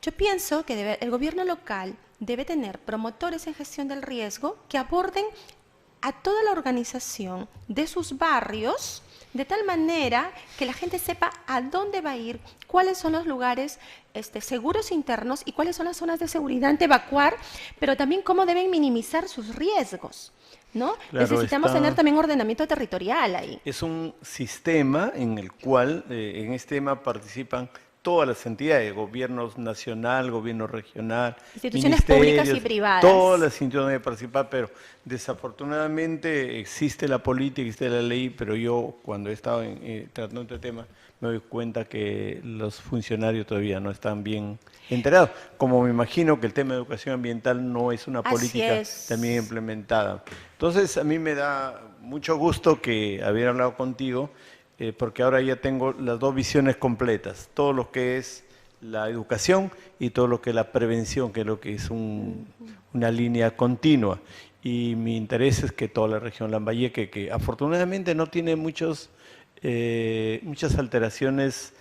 Yo pienso que el gobierno local debe tener promotores en gestión del riesgo que aborden a toda la organización de sus barrios, de tal manera que la gente sepa a dónde va a ir, cuáles son los lugares seguros internos y cuáles son las zonas de seguridad ante evacuar, pero también cómo deben minimizar sus riesgos, ¿no? Claro, necesitamos tener también ordenamiento territorial ahí. Es un sistema en el cual en este tema participan todas las entidades, gobiernos nacional, gobierno regional, instituciones públicas y privadas. Todas las instituciones deben participar, pero desafortunadamente existe la política, existe la ley, pero yo cuando he estado tratando este tema me doy cuenta que los funcionarios todavía no están bien enterados, como me imagino que el tema de educación ambiental no es una política también implementada. Entonces a mí me da mucho gusto que haber hablado contigo, porque ahora ya tengo las dos visiones completas, todo lo que es la educación y todo lo que es la prevención, que es lo que es una línea continua. Y mi interés es que toda la región Lambayeque, que afortunadamente no tiene muchas alteraciones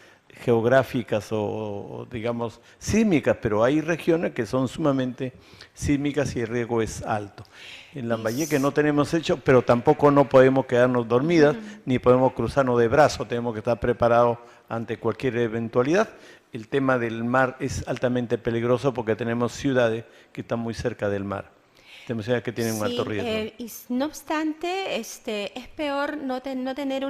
geográficas o digamos sísmicas, pero hay regiones que son sumamente sísmicas y el riesgo es alto. En Lambayeque no tenemos hecho, pero tampoco no podemos quedarnos dormidas, ni podemos cruzarnos de brazos, tenemos que estar preparados ante cualquier eventualidad. El tema del mar es altamente peligroso porque tenemos ciudades que están muy cerca del mar. Tenemos ciudades que tienen un alto riesgo. Y no obstante, es peor no tener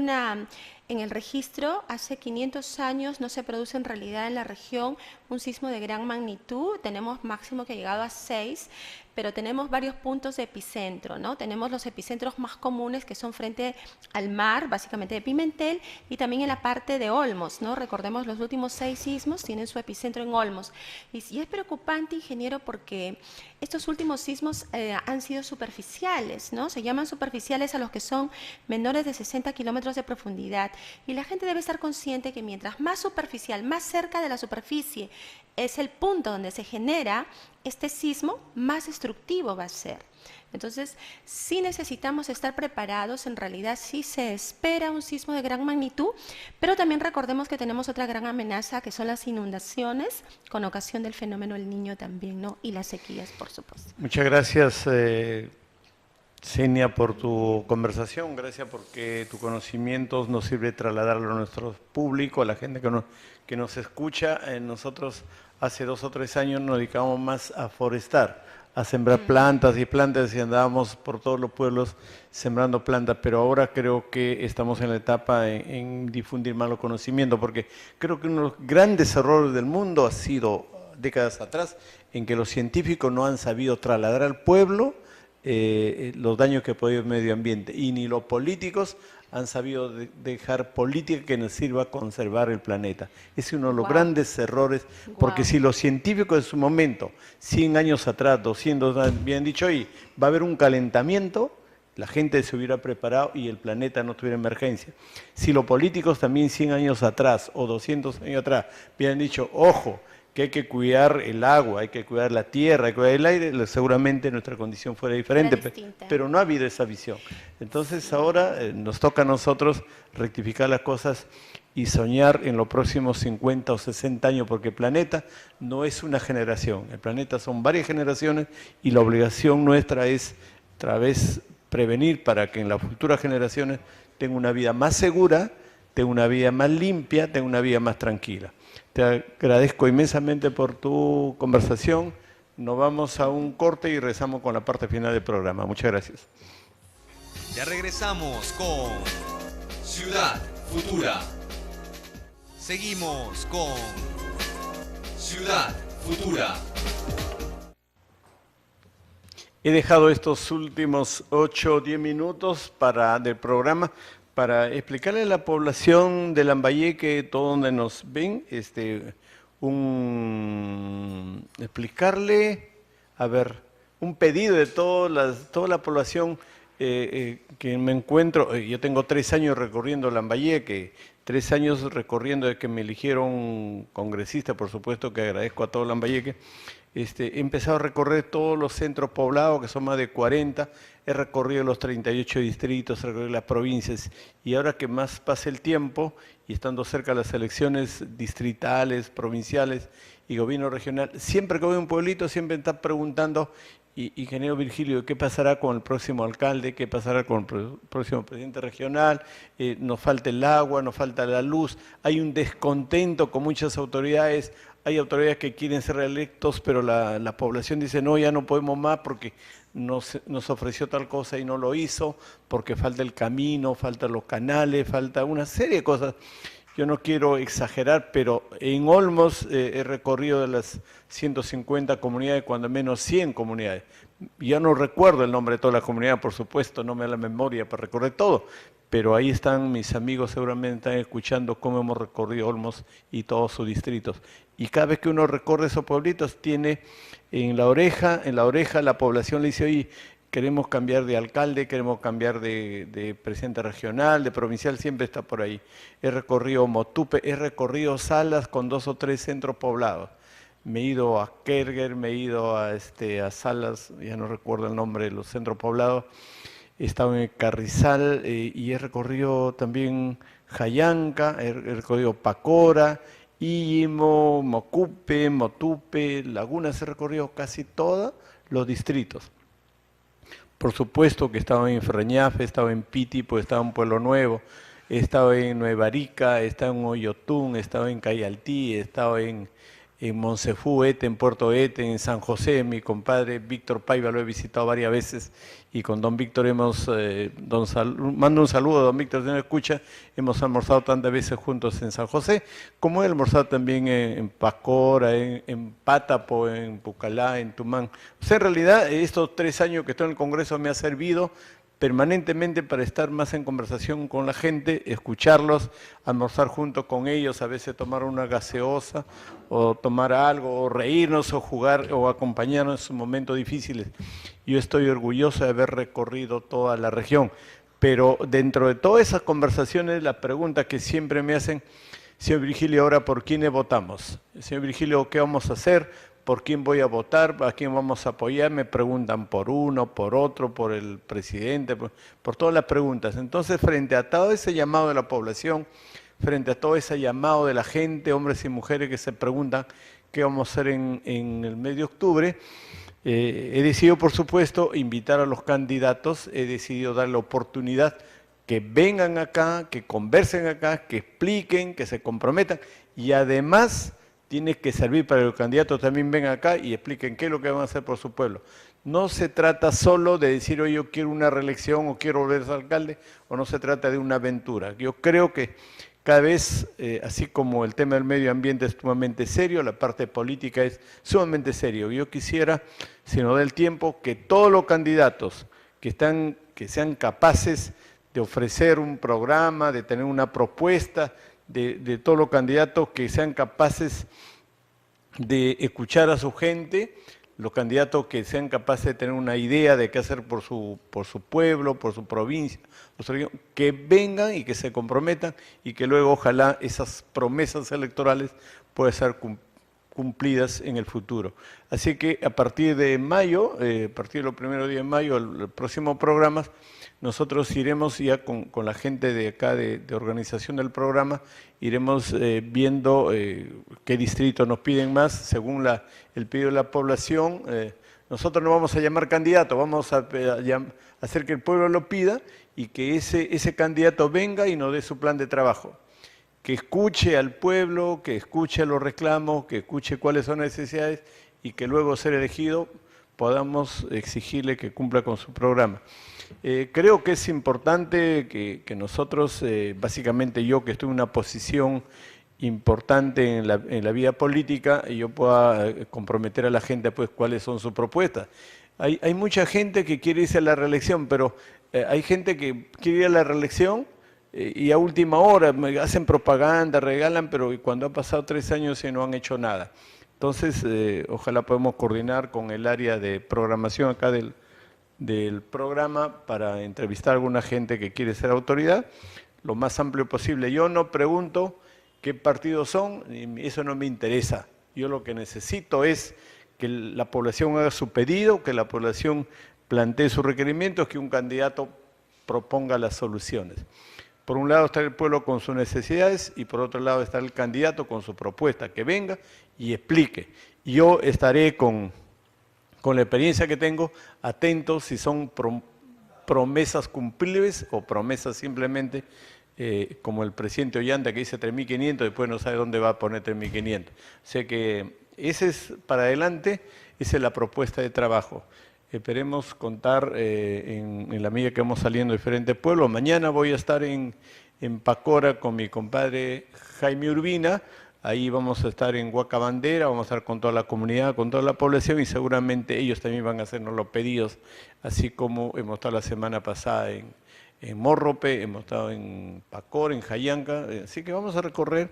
en el registro, hace 500 años no se produce en realidad en la región un sismo de gran magnitud, tenemos máximo que ha llegado a 6, pero tenemos varios puntos de epicentro, ¿no? Tenemos los epicentros más comunes que son frente al mar, básicamente de Pimentel, y también en la parte de Olmos, ¿no? Recordemos, los últimos 6 sismos tienen su epicentro en Olmos. Y es preocupante, ingeniero, porque estos últimos sismos han sido superficiales, ¿no? Se llaman superficiales a los que son menores de 60 kilómetros de profundidad. Y la gente debe estar consciente que mientras más superficial, más cerca de la superficie es el punto donde se genera este sismo, más destructivo va a ser. Entonces, sí necesitamos estar preparados, en realidad sí se espera un sismo de gran magnitud, pero también recordemos que tenemos otra gran amenaza, que son las inundaciones, con ocasión del fenómeno El Niño también, ¿no? Y las sequías, por supuesto. Muchas gracias, Senia, por tu conversación, gracias porque tu conocimiento nos sirve trasladarlo a nuestro público, a la gente que nos escucha. Nosotros hace 2 o 3 años nos dedicamos más a forestar, a sembrar plantas y plantas, y andábamos por todos los pueblos sembrando plantas, pero ahora creo que estamos en la etapa en difundir más los conocimientos, porque creo que uno de los grandes errores del mundo ha sido décadas atrás, en que los científicos no han sabido trasladar al pueblo los daños que puede el medio ambiente, y ni los políticos han sabido dejar política que nos sirva a conservar el planeta. Es uno de los grandes errores, porque si los científicos en su momento, 100 años atrás, 200 años, habían dicho, oye, va a haber un calentamiento, la gente se hubiera preparado y el planeta no tuviera emergencia. Si los políticos también 100 años atrás o 200 años atrás hubieran dicho, ojo, que hay que cuidar el agua, hay que cuidar la tierra, hay que cuidar el aire, seguramente nuestra condición fuera diferente, pero no ha habido esa visión. Entonces ahora nos toca a nosotros rectificar las cosas y soñar en los próximos 50 o 60 años, porque el planeta no es una generación, el planeta son varias generaciones y la obligación nuestra es otra vez prevenir para que en las futuras generaciones tengan una vida más segura, tengan una vida más limpia, tengan una vida más tranquila. Te agradezco inmensamente por tu conversación. Nos vamos a un corte y regresamos con la parte final del programa. Muchas gracias. Ya regresamos con Ciudad Futura. Seguimos con Ciudad Futura. He dejado estos últimos 8 o 10 minutos del programa para explicarle a la población de Lambayeque, todo donde nos ven, explicarle, un pedido de toda la población que me encuentro. Yo tengo 3 años recorriendo Lambayeque, 3 años recorriendo desde que me eligieron congresista, por supuesto que agradezco a todo Lambayeque. He empezado a recorrer todos los centros poblados, que son más de 40, he recorrido los 38 distritos, he recorrido las provincias, y ahora que más pase el tiempo, y estando cerca de las elecciones distritales, provinciales y gobierno regional, siempre que voy a un pueblito, siempre me están preguntando, ingeniero Virgilio, ¿qué pasará con el próximo alcalde? ¿Qué pasará con el próximo presidente regional? Nos falta el agua, nos falta la luz, hay un descontento con muchas autoridades. Hay autoridades que quieren ser reelectos, pero la población dice, no, ya no podemos más porque nos ofreció tal cosa y no lo hizo, porque falta el camino, faltan los canales, falta una serie de cosas. Yo no quiero exagerar, pero en Olmos he recorrido de las 150 comunidades, cuando menos 100 comunidades. Ya no recuerdo el nombre de todas las comunidades, por supuesto, no me da la memoria para recorrer todo, pero ahí están mis amigos, seguramente están escuchando cómo hemos recorrido Olmos y todos sus distritos. Y cada vez que uno recorre esos pueblitos, tiene en la oreja la población le dice, oye, queremos cambiar de alcalde, queremos cambiar de presidente regional, de provincial, siempre está por ahí. He recorrido Motupe, he recorrido Salas con 2 o 3 centros poblados. Me he ido a Kerger, me he ido a Salas, ya no recuerdo el nombre de los centros poblados. He estado en Carrizal y he recorrido también Jayanca, he recorrido Pacora, Illimo, Mocupe, Motupe, Lagunas, he recorrido casi todos los distritos. Por supuesto que he estado en Freñafe, he estado en Pitipo, he estado en Pueblo Nuevo, he estado en Nueva Arica, he estado en Oyotún, he estado en Cayaltí, he estado en Monsefú, en Puerto Ete, en San José. Mi compadre Víctor Paiva lo he visitado varias veces y con don Víctor mando un saludo a don Víctor, si no escucha, hemos almorzado tantas veces juntos en San José, como he almorzado también en Pacora, en Pátapo, en Pucalá, en Tumán. O sea, en realidad estos 3 años que estoy en el Congreso me ha servido permanentemente para estar más en conversación con la gente, escucharlos, almorzar junto con ellos, a veces tomar una gaseosa o tomar algo, o reírnos o jugar o acompañarnos en sus momentos difíciles. Yo estoy orgulloso de haber recorrido toda la región, pero dentro de todas esas conversaciones, la pregunta que siempre me hacen, señor Virgilio, ahora ¿por quiénes votamos? Señor Virgilio, ¿qué vamos a hacer? ¿Por quién voy a votar? ¿A quién vamos a apoyar? Me preguntan por uno, por otro, por el presidente, por todas las preguntas. Entonces, frente a todo ese llamado de la población, frente a todo ese llamado de la gente, hombres y mujeres que se preguntan qué vamos a hacer en el mes de octubre, he decidido, por supuesto, invitar a los candidatos, he decidido dar la oportunidad que vengan acá, que conversen acá, que expliquen, que se comprometan y además tiene que servir para que los candidatos también vengan acá y expliquen qué es lo que van a hacer por su pueblo. No se trata solo de decir, oye, yo quiero una reelección o quiero volver a ser alcalde, o no se trata de una aventura. Yo creo que cada vez, así como el tema del medio ambiente es sumamente serio, la parte política es sumamente serio. Yo quisiera, si nos da el tiempo, que todos los candidatos que sean capaces de ofrecer un programa, de tener una propuesta, de todos los candidatos que sean capaces de escuchar a su gente, los candidatos que sean capaces de tener una idea de qué hacer por su pueblo, por su provincia, por su región, que vengan y que se comprometan y que luego ojalá esas promesas electorales puedan ser cumplidas en el futuro. Así que a partir de mayo, a partir de los primeros días de mayo, el próximo programa, nosotros iremos ya con la gente de acá de organización del programa, iremos viendo qué distritos nos piden más según el pedido de la población. Nosotros no vamos a llamar candidato, vamos a hacer que el pueblo lo pida y que ese candidato venga y nos dé su plan de trabajo. Que escuche al pueblo, que escuche los reclamos, que escuche cuáles son las necesidades y que luego ser elegido podamos exigirle que cumpla con su programa. Creo que es importante que nosotros, básicamente yo que estoy en una posición importante en la vida política, y yo pueda comprometer a la gente pues cuáles son sus propuestas. Hay mucha gente que quiere irse a la reelección, pero hay gente que quiere ir a la reelección y a última hora hacen propaganda, regalan, pero cuando ha pasado 3 años y no han hecho nada. Entonces, ojalá podamos coordinar con el área de programación acá del programa para entrevistar a alguna gente que quiere ser autoridad, lo más amplio posible. Yo no pregunto qué partidos son, eso no me interesa. Yo lo que necesito es que la población haga su pedido, que la población plantee sus requerimientos, que un candidato proponga las soluciones. Por un lado está el pueblo con sus necesidades y por otro lado está el candidato con su propuesta, que venga y explique. Yo estaré con la experiencia que tengo, atento si son promesas cumplibles o promesas simplemente como el presidente Ollanta que dice 3.500, después no sabe dónde va a poner 3.500. O sea que ese es para adelante, esa es la propuesta de trabajo. Esperemos contar en la medida que vamos saliendo de diferentes pueblos. Mañana voy a estar en Pacora con mi compadre Jaime Urbina. Ahí vamos a estar en Huacabandera, vamos a estar con toda la comunidad, con toda la población y seguramente ellos también van a hacernos los pedidos, así como hemos estado la semana pasada en Morrope, hemos estado en Pacora, en Jayanca. Así que vamos a recorrer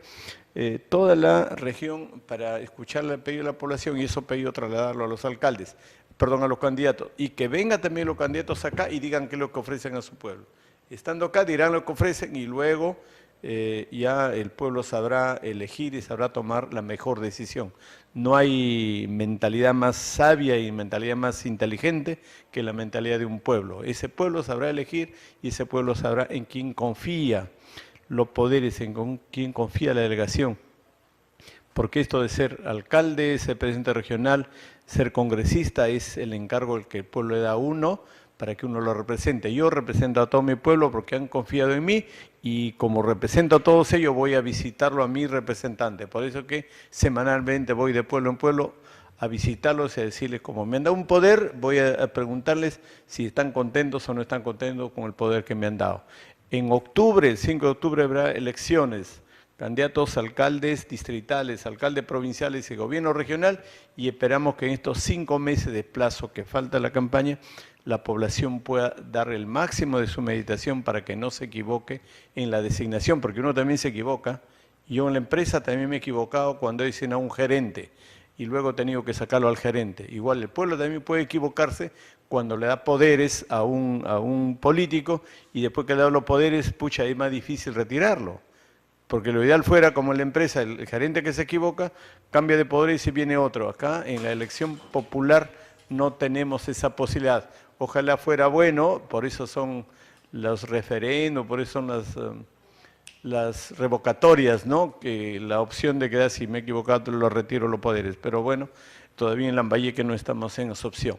toda la región para escuchar el pedido de la población y eso pedido trasladarlo a los alcaldes. Perdón, a los candidatos, y que vengan también los candidatos acá y digan qué es lo que ofrecen a su pueblo. Estando acá dirán lo que ofrecen y luego ya el pueblo sabrá elegir y sabrá tomar la mejor decisión. No hay mentalidad más sabia y mentalidad más inteligente que la mentalidad de un pueblo. Ese pueblo sabrá elegir y ese pueblo sabrá en quién confía los poderes, en quién confía la delegación. Porque esto de ser alcalde, ser presidente regional, ser congresista es el encargo que el pueblo le da a uno para que uno lo represente. Yo represento a todo mi pueblo porque han confiado en mí y como represento a todos ellos voy a visitarlo a mi representante. Por eso que semanalmente voy de pueblo en pueblo a visitarlos y a decirles, como me han dado un poder, voy a preguntarles si están contentos o no están contentos con el poder que me han dado. En octubre, el 5 de octubre, habrá elecciones. Candidatos a alcaldes distritales, alcaldes provinciales y gobierno regional y esperamos que en estos 5 meses de plazo que falta la campaña, la población pueda dar el máximo de su meditación para que no se equivoque en la designación, porque uno también se equivoca. Yo en la empresa también me he equivocado cuando he designado a un gerente y luego he tenido que sacarlo al gerente. Igual el pueblo también puede equivocarse cuando le da poderes a un político y después que le da los poderes, pucha, es más difícil retirarlo. Porque lo ideal fuera, como en la empresa, el gerente que se equivoca, cambia de poder y si viene otro. Acá, en la elección popular, no tenemos esa posibilidad. Ojalá fuera bueno, por eso son los referendos, por eso son las revocatorias, ¿no? Que la opción de que si me he equivocado, lo retiro los poderes. Pero bueno, todavía en Lambayeque no estamos en esa opción.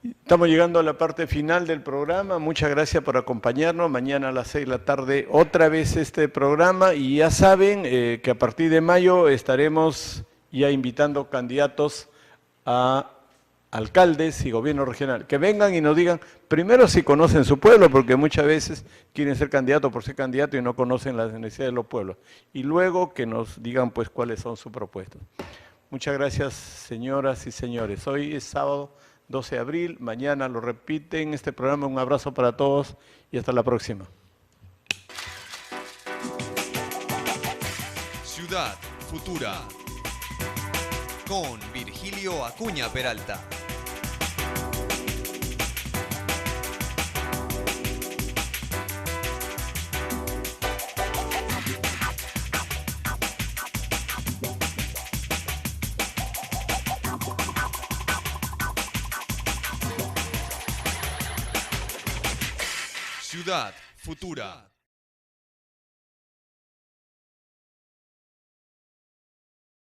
Estamos llegando a la parte final del programa. Muchas gracias por acompañarnos. Mañana a las 6 de la tarde otra vez este programa y ya saben que a partir de mayo estaremos ya invitando candidatos a alcaldes y gobierno regional. Que vengan y nos digan primero si conocen su pueblo, porque muchas veces quieren ser candidatos por ser candidatos y no conocen las necesidades de los pueblos. Y luego que nos digan pues cuáles son sus propuestas. Muchas gracias, señoras y señores. Hoy es sábado 12 de abril, mañana lo repiten este programa. Un abrazo para todos y hasta la próxima. Ciudad Futura con Virgilio Acuña Peralta. Ciudad Futura.